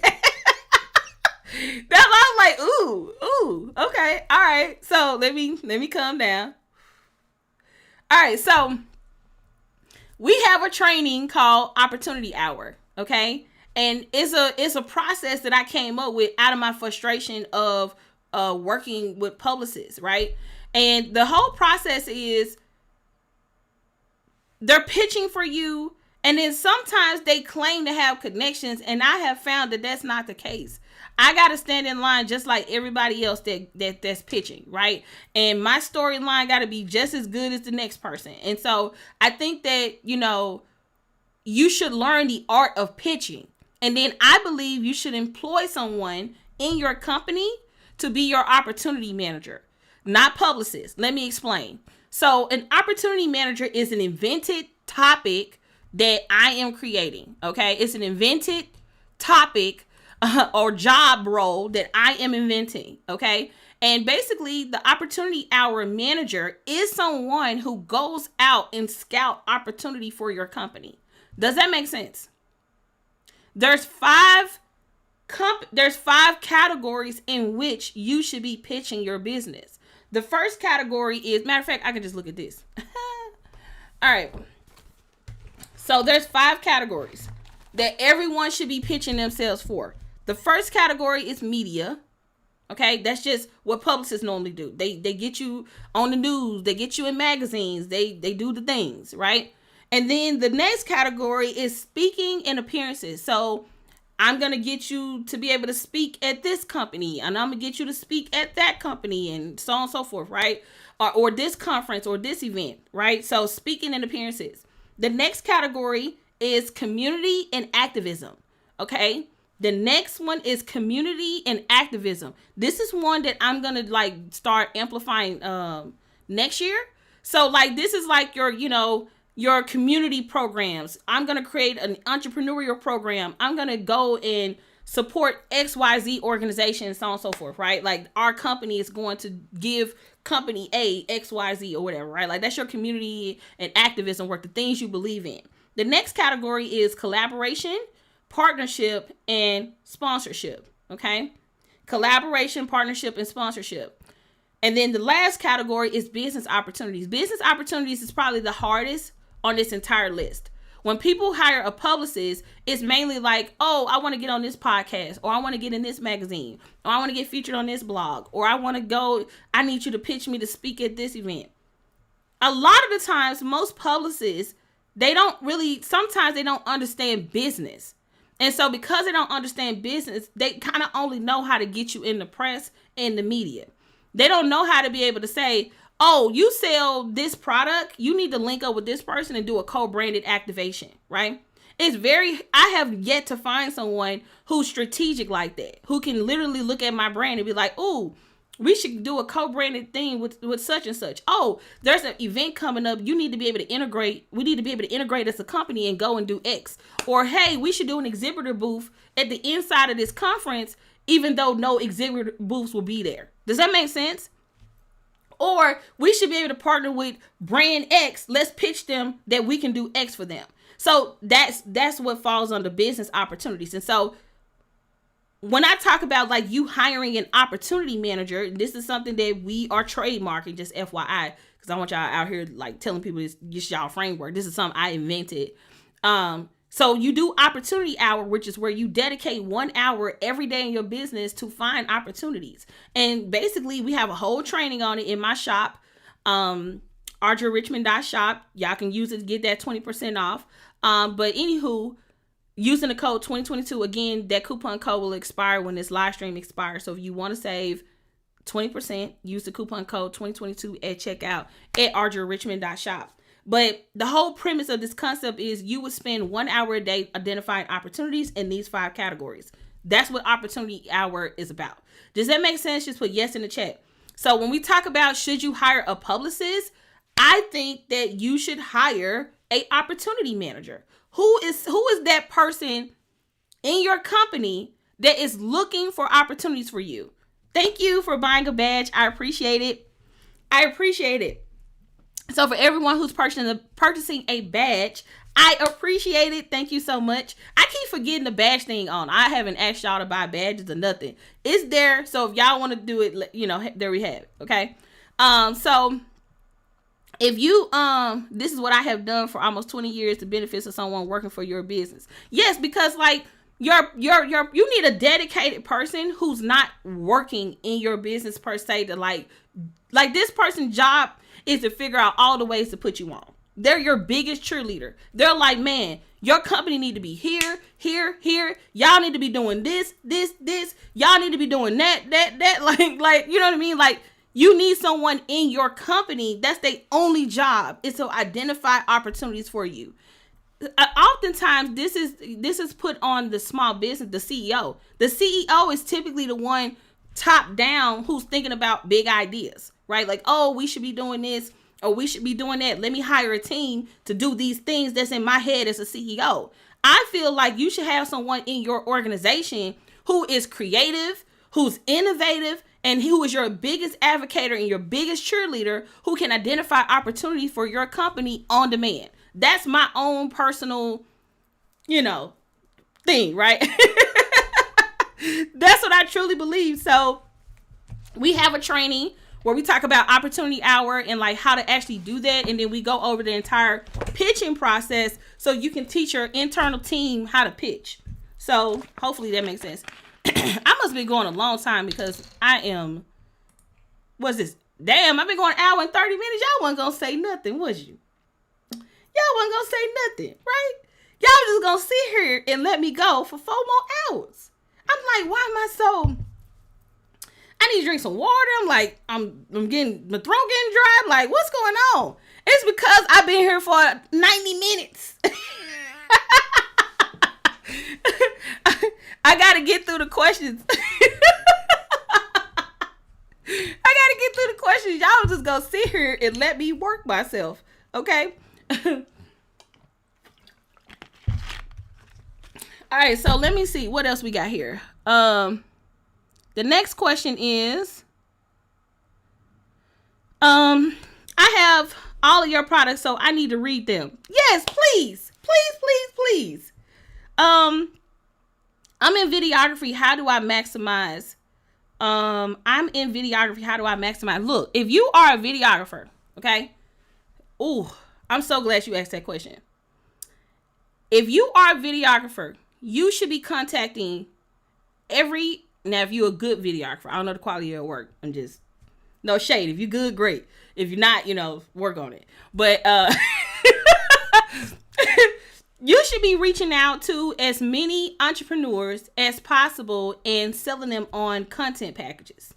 why I was like, ooh, okay, all right. So let me calm down. All right, so we have a training called Opportunity Hour, okay? And it's a process that I came up with out of my frustration of working with publicists, right? And the whole process is they're pitching for you, and then sometimes they claim to have connections, and I have found that that's not the case. I got to stand in line just like everybody else that's pitching, right? And my storyline got to be just as good as the next person. And so I think that, you know, you should learn the art of pitching. And then I believe you should employ someone in your company to be your opportunity manager, not publicist. Let me explain. So an opportunity manager is an invented topic that I am creating. Okay. It's an invented topic or job role that I am inventing. Okay. And basically the opportunity hour manager is someone who goes out and scout opportunity for your company. Does that make sense? There's five categories in which you should be pitching your business. The first category is, matter of fact, I can just look at this. All right. So there's 5 categories that everyone should be pitching themselves for. The first category is media. Okay, that's just what publicists normally do. They get you on the news, they get you in magazines, they do the things, right? And then the next category is speaking and appearances. So I'm going to get you to be able to speak at this company, and I'm going to get you to speak at that company, and so on and so forth, right? Or this conference or this event, right? So speaking and appearances. The next category is community and activism, okay? The next one is community and activism. This is one that I'm going to like start amplifying next year. So like this is like your community programs. I'm going to create an entrepreneurial program. I'm going to go and support XYZ organizations, so on and so forth, right? Like our company is going to give company A, XYZ or whatever, right? Like that's your community and activism work, the things you believe in. The next category is collaboration, partnership, and sponsorship, okay? Collaboration, partnership, and sponsorship. And then the last category is business opportunities. Business opportunities is probably the hardest on this entire list. when people hire a publicist, it's mainly like, oh, I want to get on this podcast, or I want to get in this magazine, or I want to get featured on this blog, or I want to go, I need you to pitch me to speak at this event. A lot of the times, most publicists, sometimes they don't understand business. And so because they don't understand business, they kind of only know how to get you in the press and the media. They don't know how to be able to say, oh, you sell this product, you need to link up with this person and do a co-branded activation, right? I have yet to find someone who's strategic like that, who can literally look at my brand and be like, ooh, we should do a co-branded thing with such and such. Oh, there's an event coming up. You need to be able to integrate. We need to be able to integrate as a company and go and do X. Or, hey, we should do an exhibitor booth at the inside of this conference, even though no exhibitor booths will be there. Does that make sense? Or we should be able to partner with brand X. Let's pitch them that we can do X for them. So that's what falls under business opportunities. And so when I talk about like you hiring an opportunity manager, this is something that we are trademarking, just FYI, because I want y'all out here like telling people this y'all framework. This is something I invented. So you do opportunity hour, which is where you dedicate 1 hour every day in your business to find opportunities. And basically we have a whole training on it in my shop, AudriaRichmond.shop. Y'all can use it to get that 20% off. But anywho, using the code 2022, again, that coupon code will expire when this live stream expires. So if you want to save 20%, use the coupon code 2022 at checkout at AudriaRichmond.shop. But the whole premise of this concept is you would spend 1 hour a day identifying opportunities in these 5 categories. That's what opportunity hour is about. Does that make sense? Just put yes in the chat. So when we talk about should you hire a publicist, I think that you should hire a opportunity manager. Who is that person in your company that is looking for opportunities for you? Thank you for buying a badge. I appreciate it. So for everyone who's purchasing a badge, I appreciate it. Thank you so much. I keep forgetting the badge thing on. I haven't asked y'all to buy badges or nothing. It's there. So if y'all want to do it, there we have it. Okay. So if you, this is what I have done for almost 20 years, the benefits of someone working for your business. Yes, because like you need a dedicated person who's not working in your business per se to like this person's job is to figure out all the ways to put you on. They're your biggest cheerleader. They're like, man, your company need to be here. Y'all need to be doing this. Y'all need to be doing that. Like, you know what I mean? Like, you need someone in your company. That's their only job is to identify opportunities for you. Oftentimes, this is put on the small business, the CEO. The CEO is typically the one top down who's thinking about big ideas. Right? Like, oh, we should be doing this or we should be doing that. Let me hire a team to do these things that's in my head as a CEO. I feel like you should have someone in your organization who is creative, who's innovative, and who is your biggest advocate and your biggest cheerleader who can identify opportunities for your company on demand. That's my own personal, thing, right? That's what I truly believe. So we have a training where we talk about opportunity hour and like how to actually do that. And then we go over the entire pitching process so you can teach your internal team how to pitch. So hopefully that makes sense. I must be going a long time because what's this? Damn, I've been going an hour and 30 minutes. Y'all wasn't going to say nothing, was you? Y'all wasn't going to say nothing, right? Y'all just going to sit here and let me go for 4 more hours. I'm like, why am I so... I need to drink some water. I'm like, I'm getting, my throat getting dry. I'm like, what's going on? It's because I've been here for 90 minutes. I got to get through the questions. Y'all just go sit here and let me work myself. Okay. All right. So let me see what else we got here. The next question is, I have all of your products, so I need to read them. Yes, please. I'm in videography. How do I maximize? Look, if you are a videographer, okay? Ooh, I'm so glad you asked that question. If you are a videographer, you should be contacting now if you're a good videographer, I don't know the quality of your work. I'm just, no shade. If you're good, great. If you're not, work on it. But you should be reaching out to as many entrepreneurs as possible and selling them on content packages.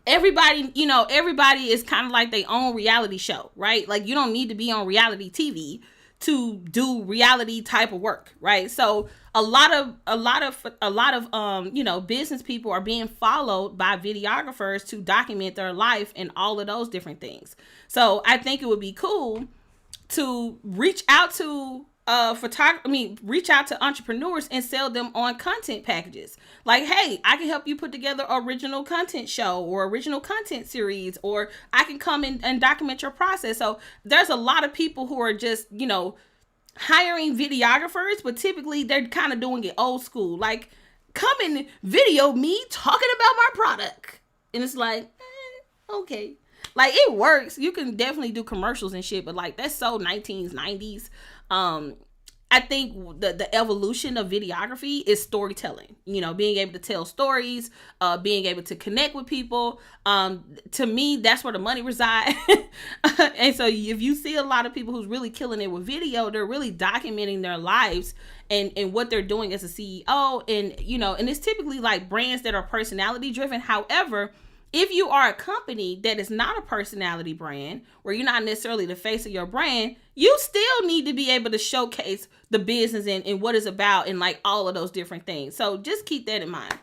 Everybody is kind of like their own reality show, right? Like, you don't need to be on reality TV to do reality type of work, right? So a lot of business people are being followed by videographers to document their life and all of those different things. So I think it would be cool to reach out to reach out to entrepreneurs and sell them on content packages. Like, hey, I can help you put together original content show or original content series, or I can come in and document your process. So there's a lot of people who are just, hiring videographers, but typically they're kind of doing it old school. Like, come and video me talking about my product. And it's like, okay. Like, it works. You can definitely do commercials and shit, but like, that's so 1990s. I think the evolution of videography is storytelling, being able to tell stories, being able to connect with people. To me, that's where the money resides. And so if you see a lot of people who's really killing it with video, they're really documenting their lives and what they're doing as a CEO. And it's typically like brands that are personality driven. However, if you are a company that is not a personality brand, where you're not necessarily the face of your brand, you still need to be able to showcase the business and what it's about and like all of those different things. So just keep that in mind.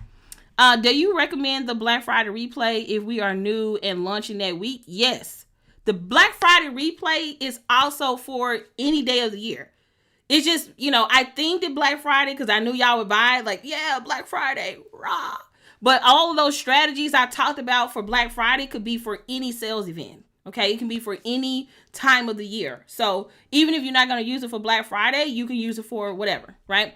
Do you recommend the Black Friday replay if we are new and launching that week? Yes. The Black Friday replay is also for any day of the year. It's just, I themed it Black Friday because I knew y'all would buy it. Like, yeah, Black Friday, rah. But all of those strategies I talked about for Black Friday could be for any sales event. Okay, it can be for any time of the year. So even if you're not going to use it for Black Friday, you can use it for whatever, right?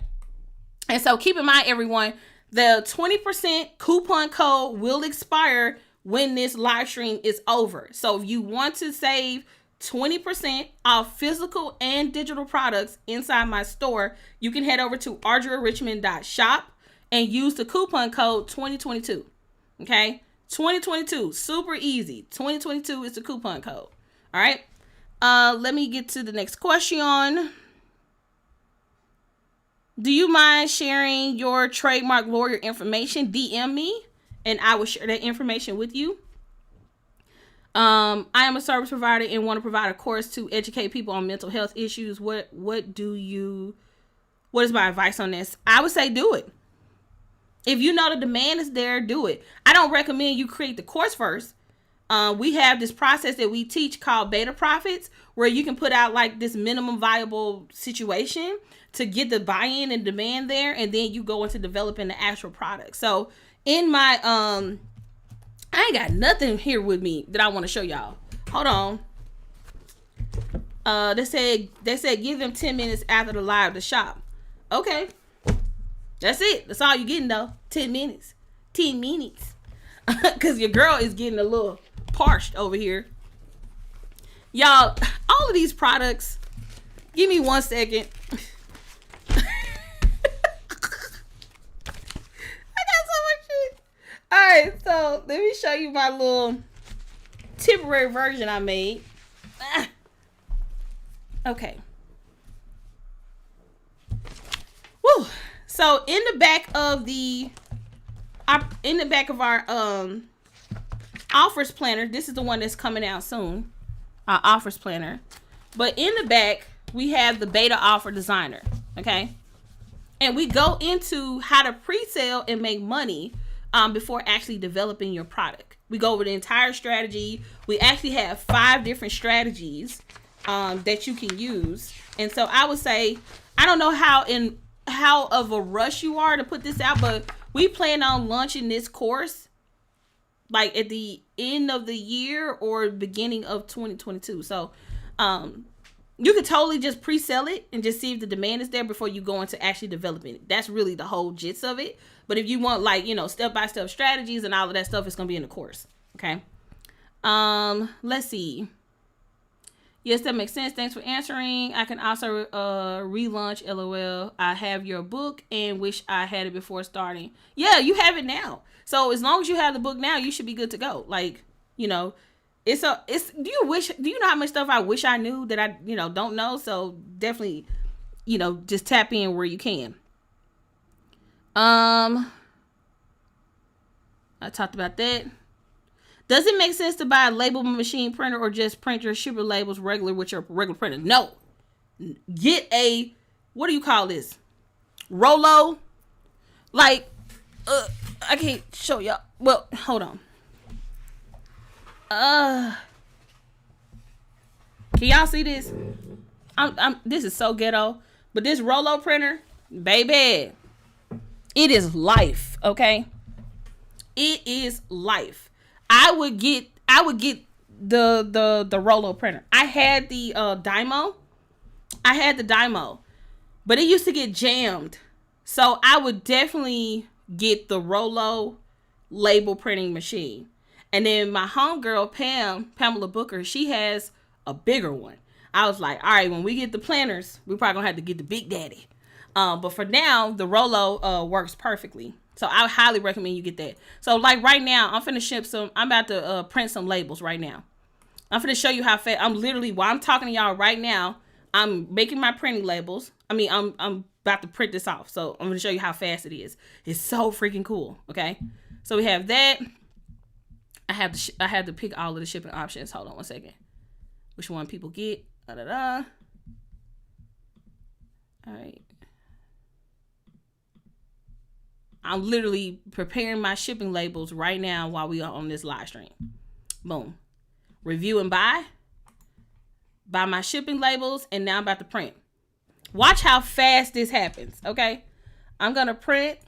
And so keep in mind, everyone, the 20% coupon code will expire when this live stream is over. So if you want to save 20% off physical and digital products inside my store, you can head over to audriarichmond.shop and use the coupon code 2022. Okay? 2022, super easy. 2022 is the coupon code. All right. Let me get to the next question. Do you mind sharing your trademark lawyer information? DM me and I will share that information with you. I am a service provider and want to provide a course to educate people on mental health issues. What is my advice on this? I would say do it. If you know the demand is there, do it. I don't recommend you create the course first. We have this process that we teach called beta profits, where you can put out like this minimum viable situation to get the buy-in and demand there, and then you go into developing the actual product. So in my I ain't got nothing here with me that I want to show y'all. Hold on. They said give them 10 minutes after the live to shop. Okay. That's it. That's all you're getting though. 10 minutes. 10 minutes. Because your girl is getting a little parched over here. Y'all, all of these products, give me 1 second. I got so much shit. Alright, so let me show you my little temporary version I made. Okay. Woo. So in the back of our offers planner, this is the one that's coming out soon, our offers planner. But in the back, we have the beta offer designer, okay? And we go into how to pre-sale and make money before actually developing your product. We go over the entire strategy. We actually have 5 different strategies that you can use. And so I would say, I don't know how of a rush you are to put this out, but we plan on launching this course like at the end of the year or beginning of 2022. So you could totally just pre-sell it and just see if the demand is there before you go into actually developing it. That's really the whole gist of it. But if you want like, step-by-step strategies and all of that stuff, it's going to be in the course. Okay. Let's see. Yes, that makes sense. Thanks for answering. I can also relaunch LOL. I have your book and wish I had it before starting. Yeah, you have it now. So as long as you have the book now, you should be good to go. Like, you know, do you know how much stuff I wish I knew that I, don't know? So definitely, just tap in where you can. I talked about that. Does it make sense to buy a label machine printer or just print your shipper labels regular with your regular printer? No. Get a, what do you call this? Rolo? Like, I can't show y'all. Well, hold on. Can y'all see this? This is so ghetto. But this Rolo printer, baby, it is life, okay? It is life. I would get the Rolo printer. I had the Dymo. But it used to get jammed. So I would definitely get the Rolo label printing machine. And then my homegirl, Pamela Booker, she has a bigger one. I was like, all right, when we get the planners, we probably gonna have to get the Big Daddy. But for now, the Rolo works perfectly. So I highly recommend you get that. So like right now, I'm about to print some labels right now. I'm finna show you how fast, while I'm talking to y'all right now, I'm making my printing labels. I'm about to print this off. So I'm gonna show you how fast it is. It's so freaking cool. Okay. So we have that. I have to pick all of the shipping options. Hold on one second. Which one people get? All right. I'm literally preparing my shipping labels right now while we are on this live stream. Boom. Review and buy. Buy my shipping labels, and now I'm about to print. Watch how fast this happens, okay? I'm going to print.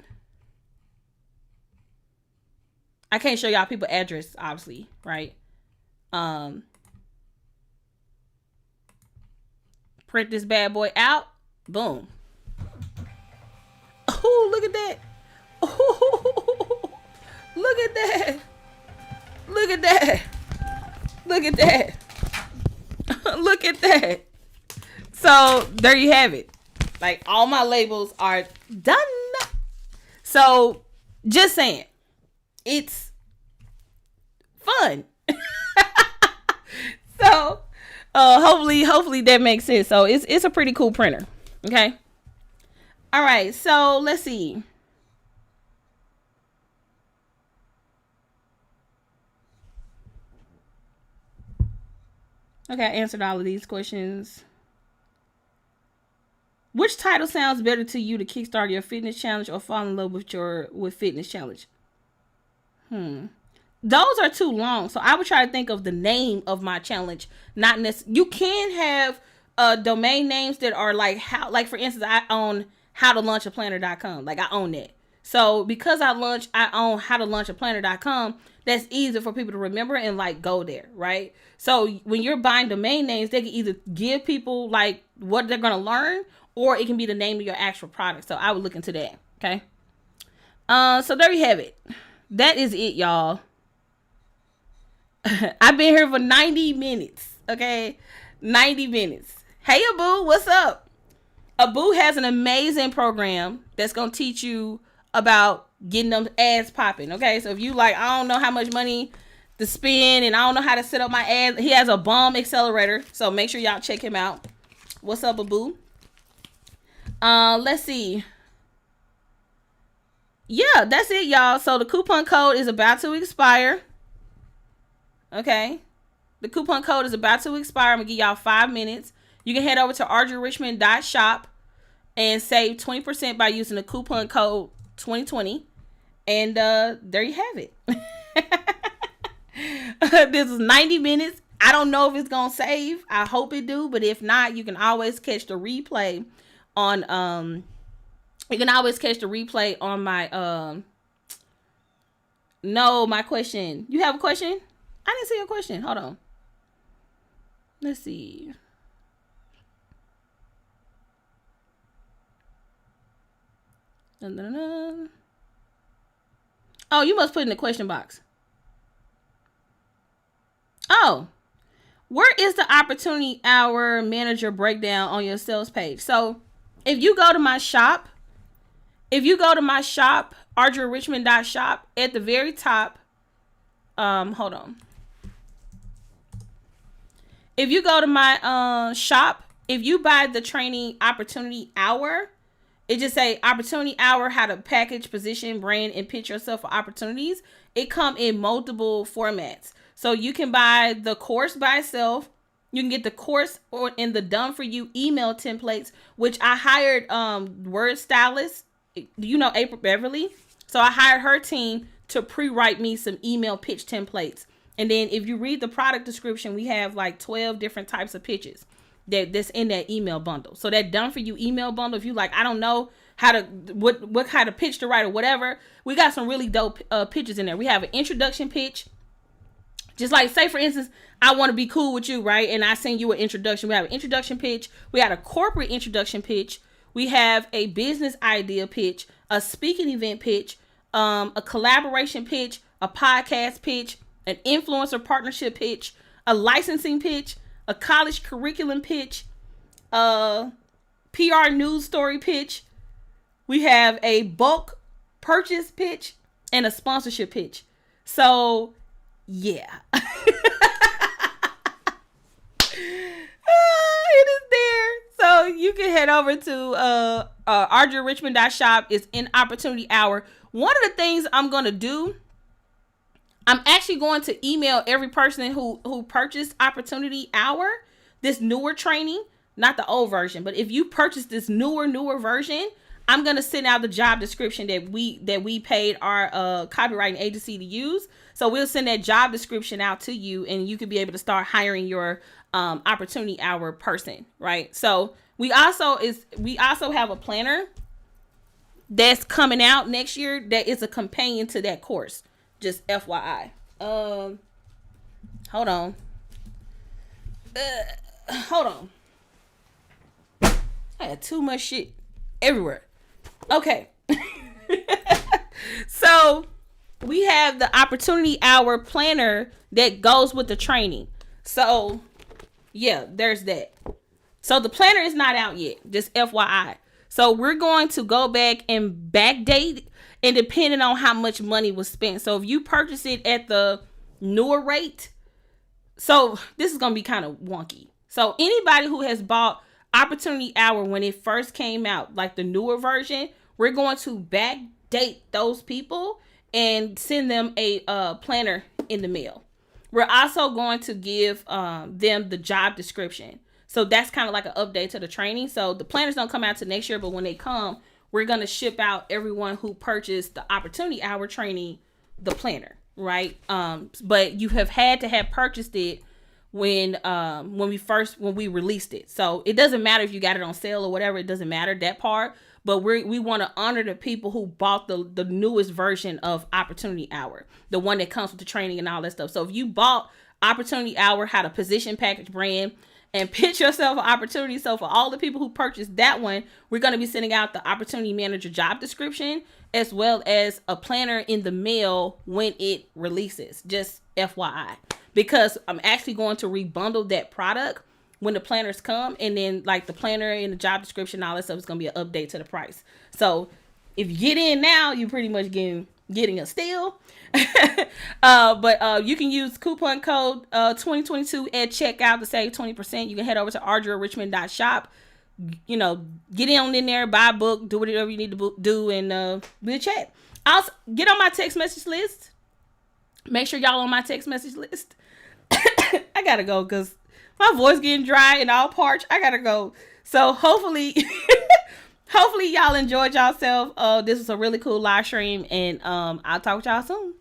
I can't show y'all people address, obviously, right? Print this bad boy out. Boom. Oh, look at that. Oh, look at that. Look at that. Look at that. Look at that. So there you have it. Like, all my labels are done. So just saying, it's fun. So hopefully that makes sense. So it's a pretty cool printer. Okay. All right. So let's see. Okay, I answered all of these questions. Which title sounds better to you to kickstart your fitness challenge or fall in love with fitness challenge? Those are too long, so I would try to think of the name of my challenge. Not necessarily. You can have domain names that are like for instance, I own howtolaunchaplanner.com. Like, I own that. So because I own howtolaunchaplanner.com, that's easy for people to remember and like go there, right? So when you're buying domain names, they can either give people like what they're going to learn, or it can be the name of your actual product. So I would look into that. Okay. So there you have it. That is it, y'all. I've been here for 90 minutes. Okay. 90 minutes. Hey, Abu, what's up? Abu has an amazing program that's going to teach you about getting them ads popping. Okay. So if you like, I don't know how much money to spend and I don't know how to set up my ads, he has a bomb accelerator. So make sure y'all check him out. What's up, Abu? Let's see. Yeah, that's it, y'all. So the coupon code is about to expire. Okay. The coupon code is about to expire. I'm going to give y'all 5 minutes. You can head over to audriarichmond.shop and save 20% by using the coupon code 2020. And there you have it. This is 90 minutes. I don't know if it's going to save. I hope it do. But if not, you can always catch the replay on my my question. You have a question? I didn't see your question. Hold on. Let's see. Dun, dun, dun. Oh, you must put in the question box. Oh, where is the opportunity hour manager breakdown on your sales page? So if you go to my shop, AudriaRichmond.shop, at the very top, hold on. If you go to my shop, if you buy the training opportunity hour, it just say opportunity hour, how to package, position, brand, and pitch yourself for opportunities. It come in multiple formats. So you can buy the course by itself. You can get the course or in the done for you email templates, which I hired word stylist, April Beverly. So I hired her team to pre-write me some email pitch templates. And then if you read the product description, we have like 12 different types of pitches that's in that email bundle. So that done for you email bundle, if you like, I don't know how to, what kind of pitch to write or whatever, we got some really dope pitches in there. We have an introduction pitch. Just like, say for instance, I want to be cool with you, right? And I send you an introduction. We have an introduction pitch. We got a corporate introduction pitch. We have a business idea pitch, a speaking event pitch, a collaboration pitch, a podcast pitch, an influencer partnership pitch, a licensing pitch, a college curriculum pitch, a PR news story pitch. We have a bulk purchase pitch and a sponsorship pitch. So yeah. It is there. So you can head over to AudriaRichmond.shop. It's in opportunity hour. One of the things I'm going to do, I'm actually going to email every person who purchased opportunity hour, this newer training, not the old version, but if you purchase this newer version, I'm going to send out the job description that we paid our copywriting agency to use. So we'll send that job description out to you, and you can be able to start hiring your opportunity hour person, right? So we also have a planner that's coming out next year that is a companion to that course. Just FYI. Hold on. I had too much shit everywhere. Okay. So we have the opportunity hour planner that goes with the training. So yeah, there's that. So the planner is not out yet, just FYI. So we're going to go back and backdate, and depending on how much money was spent. So if you purchase it at the newer rate, so this is going to be kind of wonky. So anybody who has bought opportunity hour when it first came out, like the newer version, we're going to backdate those people and send them a planner in the mail. We're also going to give them the job description. So that's kind of like an update to the training. So the planners don't come out to next year, but when they come, we're going to ship out everyone who purchased the opportunity hour training, the planner, right? But you have had to have purchased it when we released it. So it doesn't matter if you got it on sale or whatever. It doesn't matter that part. But we want to honor the people who bought the newest version of Opportunity Hour, the one that comes with the training and all that stuff. So if you bought Opportunity Hour, how to position, package, brand, and pitch yourself an opportunity. So for all the people who purchased that one, we're going to be sending out the Opportunity Manager job description as well as a planner in the mail when it releases. Just FYI, because I'm actually going to rebundle that product when the planners come, and then like the planner and the job description, all that stuff is going to be an update to the price. So if you get in now, you're pretty much getting a steal. But you can use coupon code 2022 at checkout to save 20%. You can head over to AudriaRichmond.shop. You know, get in there, buy a book, do whatever you need to do, and we'll chat. Also, get on my text message list. Make sure y'all on my text message list. I gotta go because my voice getting dry and all parched. I gotta go. So hopefully y'all enjoyed yourself. This was a really cool live stream, and I'll talk with y'all soon.